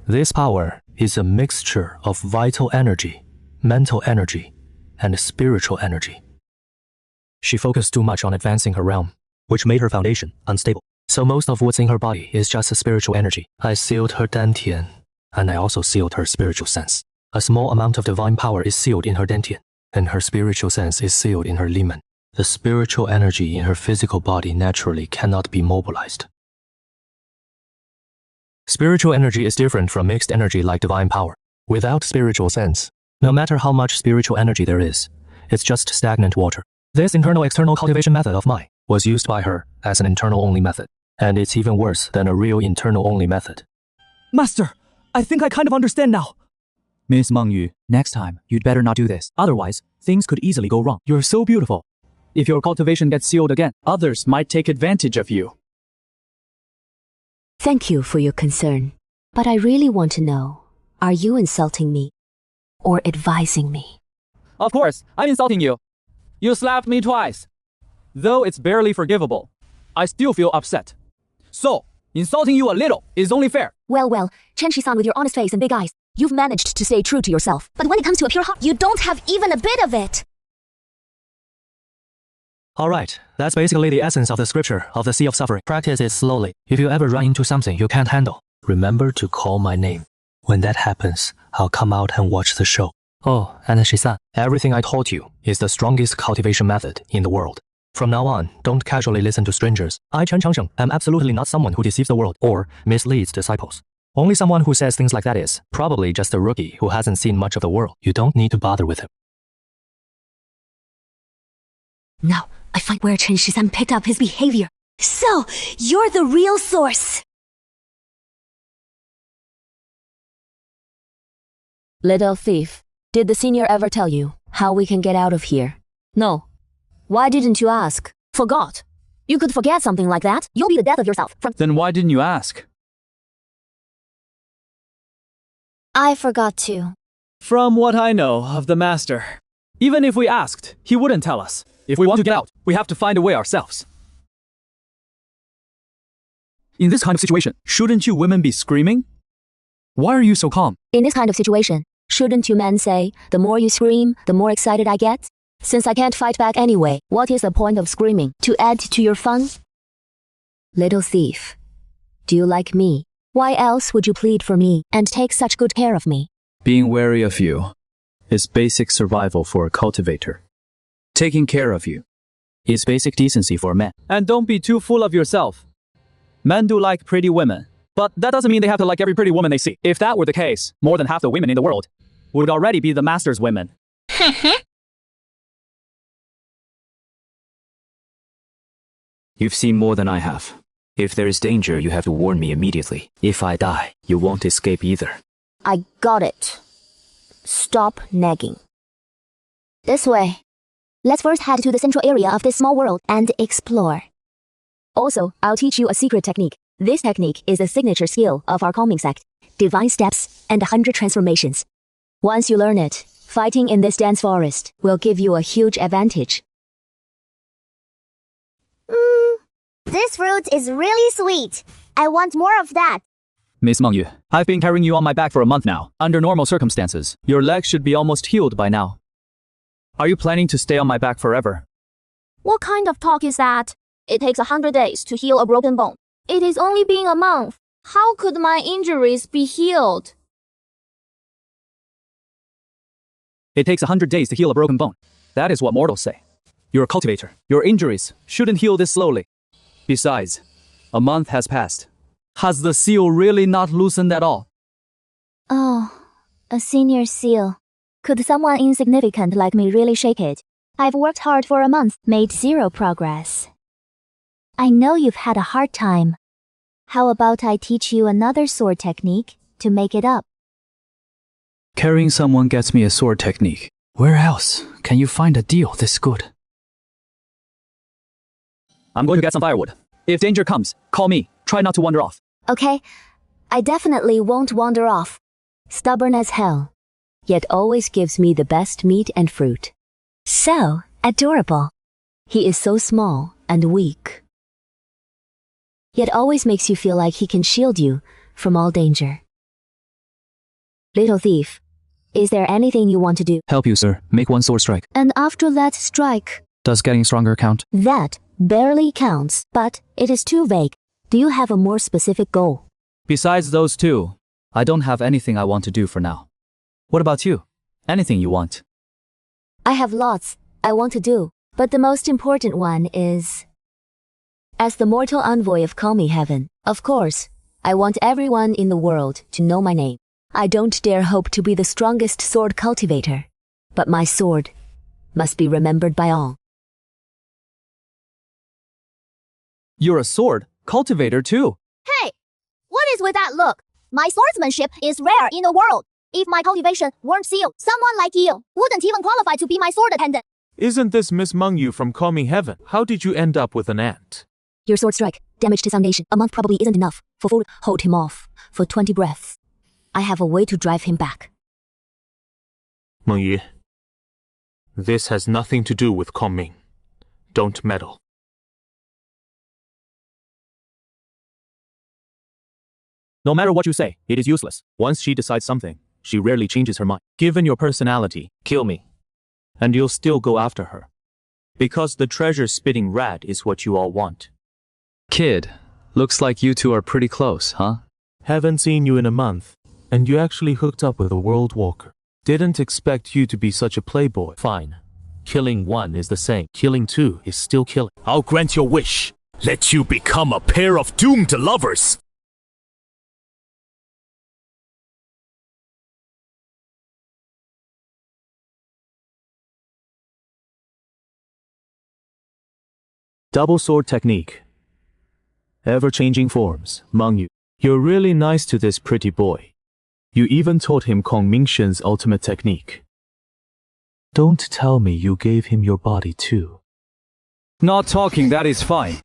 This power is a mixture of vital energy, mental energy, and spiritual energy. She focused too much on advancing her realm, which made her foundation unstable. So most of what's in her body is just a spiritual energy. I sealed her dantian, and I also sealed her spiritual sense. A small amount of divine power is sealed in her dantian, and her spiritual sense is sealed in her limen. The spiritual energy in her physical body naturally cannot be mobilized. Spiritual energy is different from mixed energy like divine power. Without spiritual sense, no matter how much spiritual energy there is, it's just stagnant water. This internal-external cultivation method of mine was used by her as an internal-only method, and it's even worse than a real internal-only method. Master, I think I kind of understand now. Miss Mengyu, next time, you'd better not do this. Otherwise, things could easily go wrong. You're so beautiful. If your cultivation gets sealed again, others might take advantage of you. Thank you for your concern. But I really want to know, are you insulting me or advising me? Of course, I'm insulting you. You slapped me twice. Though it's barely forgivable, I still feel upset. So, insulting you a little is only fair. Well, Chen Shi-san, with your honest face and big eyes, you've managed to stay true to yourself. But when it comes to a pure heart, you don't have even a bit of it. Alright, that's basically the essence of the scripture of the Sea of Suffering. Practice it slowly. If you ever run into something you can't handle, remember to call my name. When that happens, I'll come out and watch the show. Oh, and Shi-san, everything I taught you is the strongest cultivation method in the world. From now on, don't casually listen to strangers. I, Chen Changsheng, am absolutely not someone who deceives the world or misleads disciples. Only someone who says things like that is probably just a rookie who hasn't seen much of the world. You don't need to bother with him. Now, I find where Chen Shi-san picked up his behavior. So, you're the real source. Little thief, did the senior ever tell you how we can get out of here? No. Why didn't you ask? Forgot. You could forget something like that. You'll be the death of yourself. Then why didn't you ask? I forgot to. From what I know of the master, even if we asked, he wouldn't tell us. If we want to get out, we have to find a way ourselves. In this kind of situation, shouldn't you women be screaming? Why are you so calm? In this kind of situation, shouldn't you men say, the more you scream, the more excited I get? Since I can't fight back anyway, what is the point of screaming? To add to your fun? Little thief, do you like me? Why else would you plead for me and take such good care of me? Being wary of you is basic survival for a cultivator. Taking care of you is basic decency for men. And don't be too full of yourself. Men do like pretty women, but that doesn't mean they have to like every pretty woman they see. If that were the case, more than half the women in the world would already be the master's women. You've seen more than I have. If there is danger, you have to warn me immediately. If I die, you won't escape either. I got it. Stop nagging. This way. Let's first head to the central area of this small world and explore. Also, I'll teach you a secret technique. This technique is a signature skill of our calming sect. Divine steps and 100 transformations. Once you learn it, fighting in this dense forest will give you a huge advantage. This fruit is really sweet. I want more of that. Miss Mengyu, I've been carrying you on my back for a month now. Under normal circumstances, your legs should be almost healed by now. Are you planning to stay on my back forever? What kind of talk is that? It takes 100 days to heal a broken bone. It is only been a month. How could my injuries be healed? It takes 100 days to heal a broken bone. That is what mortals say. You're a cultivator. Your injuries shouldn't heal this slowly. Besides, a month has passed. Has the seal really not loosened at all? Oh, a senior seal. Could someone insignificant like me really shake it? I've worked hard for a month, made 0 progress. I know you've had a hard time. How about I teach you another sword technique to make it up? Carrying someone gets me a sword technique. Where else can you find a deal this good? I'm going to get some firewood. If danger comes, call me. Try not to wander off. Okay, I definitely won't wander off. Stubborn as hell, yet always gives me the best meat and fruit. So adorable. He is so small and weak, yet always makes you feel like he can shield you from all danger. Little thief, is there anything you want to do? Help you, sir. Make 1 sword strike. And after that strike? Does getting stronger count? That barely counts, but it is too vague. Do you have a more specific goal? Besides those 2, I don't have anything I want to do for now. What about you? Anything you want? I have lots I want to do, but the most important one is... As the mortal envoy of Calming Heaven, of course, I want everyone in the world to know my name. I don't dare hope to be the strongest sword cultivator, but my sword must be remembered by all. You're a sword cultivator too. Hey, what is with that look? My swordsmanship is rare in the world. If my cultivation weren't sealed, someone like you wouldn't even qualify to be my sword attendant. Isn't this Miss Mengyu from Calming Heaven? How did you end up with an ant? Your sword strike damaged his foundation. A month probably isn't enough for food. Hold him off for 20 breaths. I have a way to drive him back. Mengyu, this has nothing to do with Calming. Don't meddle. No matter what you say, it is useless. Once she decides something, she rarely changes her mind. Given your personality, kill me, and you'll still go after her. Because the treasure-spitting rat is what you all want. Kid, looks like you two are pretty close, huh? Haven't seen you in a month, and you actually hooked up with a world walker. Didn't expect you to be such a playboy. Fine. Killing one is the same. Killing two is still killing. I'll grant your wish. Let you become a pair of doomed lovers. Double sword technique. Ever-changing forms, Mengyu. You're really nice to this pretty boy. You even taught him Kong Mingshen's ultimate technique. Don't tell me you gave him your body too. Not talking, that is fine.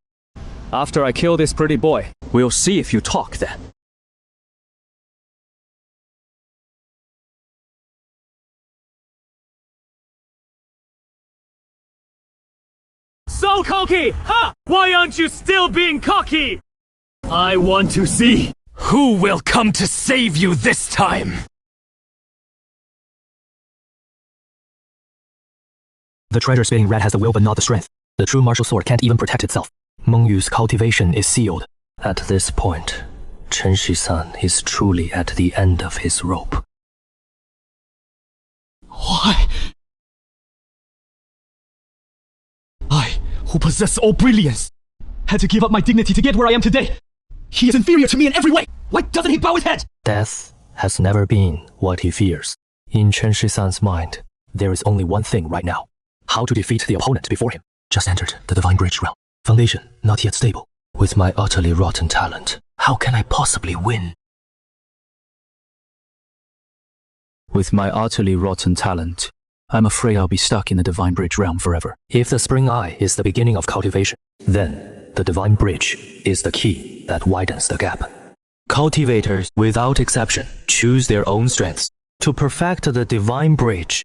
After I kill this pretty boy, we'll see if you talk then. So cocky! Ha! Why aren't you still being cocky? I want to see who will come to save you this time. The treasure-spitting rat has the will but not the strength. The true martial sword can't even protect itself. Mengyu's cultivation is sealed. At this point, Chen Shi-san is truly at the end of his rope. Why? I, who possess all brilliance, had to give up my dignity to get where I am today. He is inferior to me in every way. Why doesn't he bow his head? Death has never been what he fears. In Chen Shi-san's mind, there is only one thing right now. How to defeat the opponent before him. Just entered the Divine Bridge realm. Foundation not yet stable. With my utterly rotten talent, how can I possibly win? With my utterly rotten talent, I'm afraid I'll be stuck in the Divine Bridge realm forever. If the Spring Eye is the beginning of cultivation, then the Divine Bridge is the key that widens the gap. Cultivators, without exception, choose their own strengths. To perfect the Divine Bridge,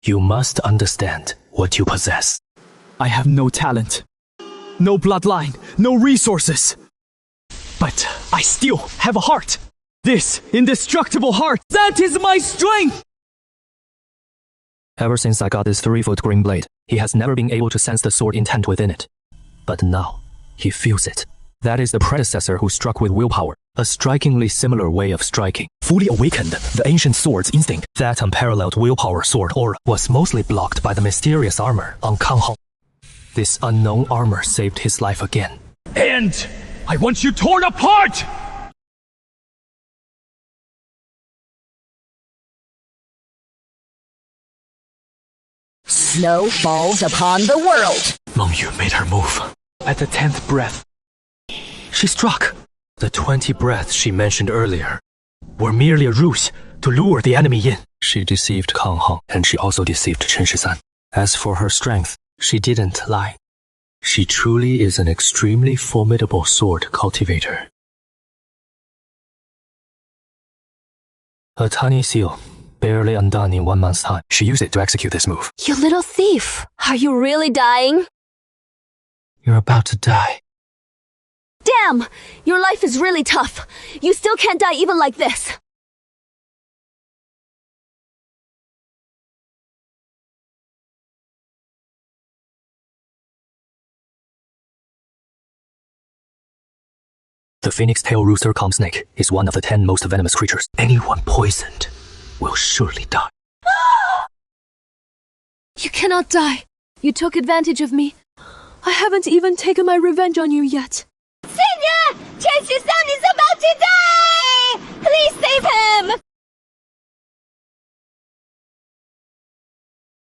you must understand what you possess. I have no talent, no bloodline, no resources. But I still have a heart. This indestructible heart, that is my strength! Ever since I got this 3-foot green blade, he has never been able to sense the sword intent within it. But now, he feels it. That is the predecessor who struck with willpower, a strikingly similar way of striking. Fully awakened, the ancient sword's instinct, that unparalleled willpower sword aura, was mostly blocked by the mysterious armor on Kang Hong. This unknown armor saved his life again. And I want you torn apart! Snow falls upon the world. Mengyu made her move. At the 10th breath, she struck. The 20 breaths she mentioned earlier were merely a ruse to lure the enemy in. She deceived Kang Hong, and she also deceived Chen Shi-san. As for her strength, she didn't lie. She truly is an extremely formidable sword cultivator. A tiny seal, barely undone in 1 month's time. She used it to execute this move. You little thief! Are you really dying? You're about to die. Damn! Your life is really tough. You still can't die even like this. The phoenix-tail rooster calm snake is one of the 10 most venomous creatures. Anyone poisoned will surely die. You cannot die. You took advantage of me. I haven't even taken my revenge on you yet. Senior! Chen Shi-san is about to die! Please save him!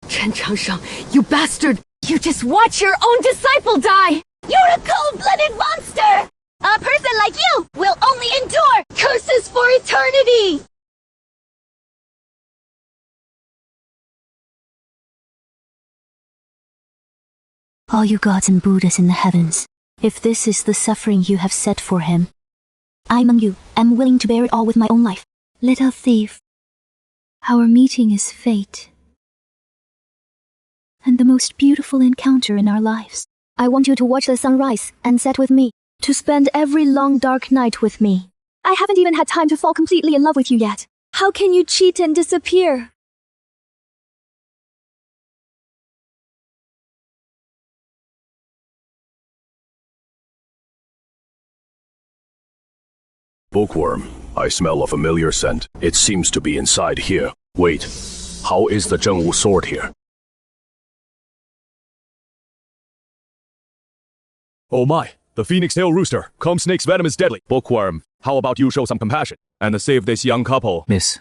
Chen Changsheng, you bastard! You just watch your own disciple die! You're a cold-blooded monster! A person like you will only endure curses for eternity! All you gods and Buddhas in the heavens, if this is the suffering you have set for him, I among you am willing to bear it all with my own life. Little thief, our meeting is fate, and the most beautiful encounter in our lives. I want you to watch the sunrise and set with me, to spend every long dark night with me. I haven't even had time to fall completely in love with you yet. How can you cheat and disappear? Bookworm, I smell a familiar scent. It seems to be inside here. Wait, how is the Zhengwu sword here? Oh my, the phoenix tail rooster. Comb snake's venom is deadly. Bookworm, how about you show some compassion and save this young couple? Miss,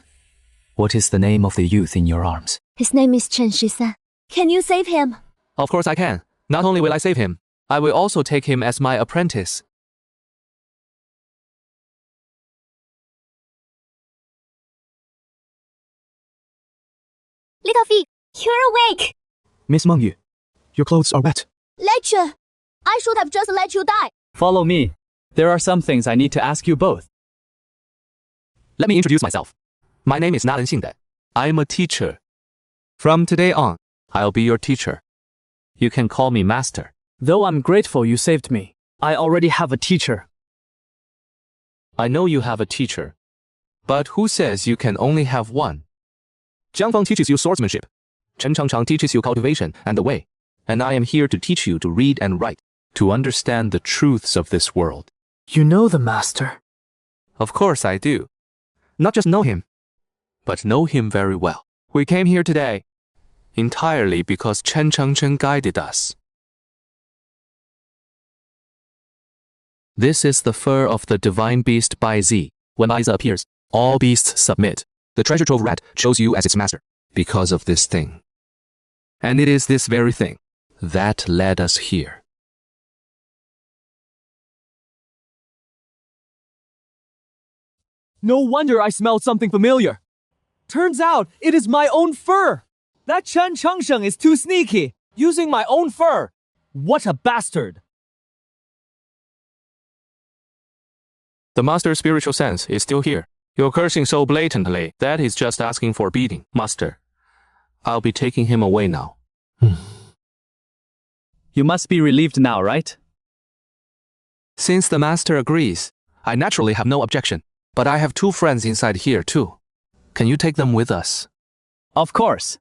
what is the name of the youth in your arms? His name is Chen Shisan. Can you save him? Of course I can. Not only will I save him, I will also take him as my apprentice. Little thief, you're awake! Miss Mengyu, your clothes are wet. Lecture! I should have just let you die. Follow me. There are some things I need to ask you both. Let me introduce myself. My name is Na Xingde. I am a teacher. From today on, I'll be your teacher. You can call me master. Though I'm grateful you saved me, I already have a teacher. I know you have a teacher. But who says you can only have one? Jiang Feng teaches you swordsmanship. Chen Changchang teaches you cultivation and the way. And I am here to teach you to read and write, to understand the truths of this world. You know the master. Of course I do. Not just know him, but know him very well. We came here today entirely because Chen Changcheng guided us. This is the fur of the divine beast Bai Zi. When Bai Zi appears, all beasts submit. The treasure trove rat chose you as its master because of this thing. And it is this very thing that led us here. No wonder I smelled something familiar. Turns out it is my own fur. That Chen Changsheng is too sneaky, using my own fur. What a bastard. The master's spiritual sense is still here. You're cursing so blatantly, that is just asking for beating. Master, I'll be taking him away now. You must be relieved now, right? Since the master agrees, I naturally have no objection. But I have two friends inside here too. Can you take them with us? Of course.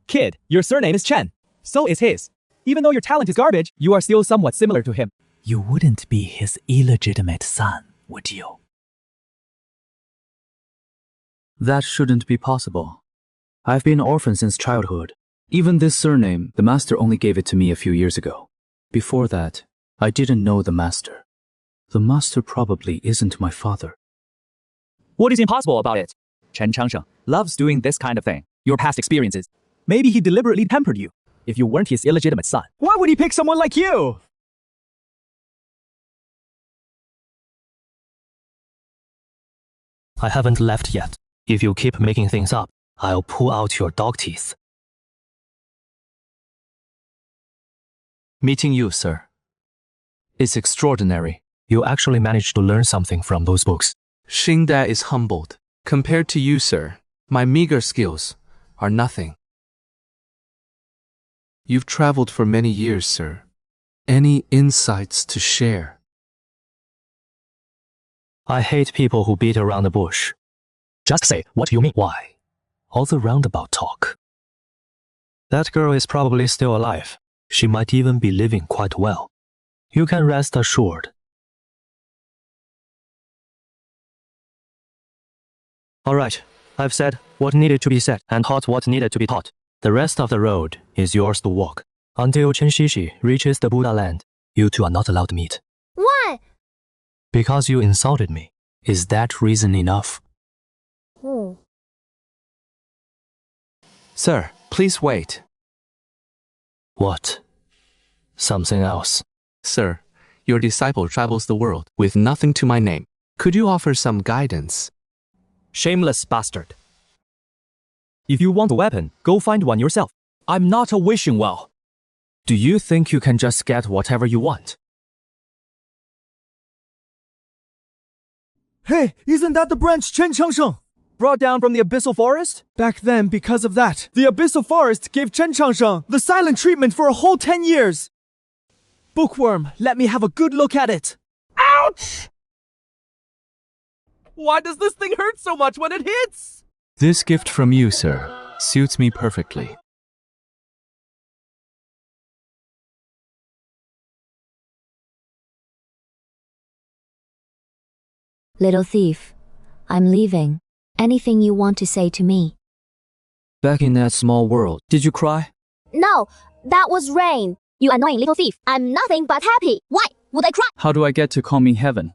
Kid, your surname is Chen. So is his. Even though your talent is garbage, you are still somewhat similar to him. You wouldn't be his illegitimate son, would you? That shouldn't be possible. I've been an orphan since childhood. Even this surname, the master only gave it to me a few years ago. Before that, I didn't know the master. The master probably isn't my father. What is impossible about it? Chen Changsheng loves doing this kind of thing. Your past experiences. Maybe he deliberately tempered you. If you weren't his illegitimate son, why would he pick someone like you? I haven't left yet. If you keep making things up, I'll pull out your dog teeth. Meeting you, sir. It's extraordinary. You actually managed to learn something from those books. Xingde is humbled. Compared to you, sir, my meager skills are nothing. You've traveled for many years, sir. Any insights to share? I hate people who beat around the bush. Just say what you mean. Why? All the roundabout talk. That girl is probably still alive. She might even be living quite well. You can rest assured. All right, I've said what needed to be said and taught what needed to be taught. The rest of the road is yours to walk. Until Chen Shishi reaches the Buddha land, you two are not allowed to meet. Why? Because you insulted me. Is that reason enough? Sir, please wait. What? Something else? Sir, your disciple travels the world with nothing to my name. Could you offer some guidance? Shameless bastard. If you want a weapon, go find one yourself. I'm not a wishing well. Do you think you can just get whatever you want? Hey, isn't that the branch Chen Changsheng? Brought down from the Abyssal Forest? Back then, because of that, the Abyssal Forest gave Chen Changsheng the silent treatment for a whole 10 years. Bookworm, let me have a good look at it. Ouch! Why does this thing hurt so much when it hits? This gift from you, sir, suits me perfectly. Little thief, I'm leaving. Anything you want to say to me? Back in that small world, did you cry? No, that was rain. You annoying little thief. I'm nothing but happy. Why would I cry? How do I get to call me heaven?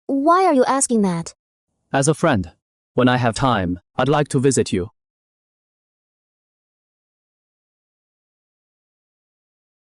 Why are you asking that? As a friend, when I have time, I'd like to visit you.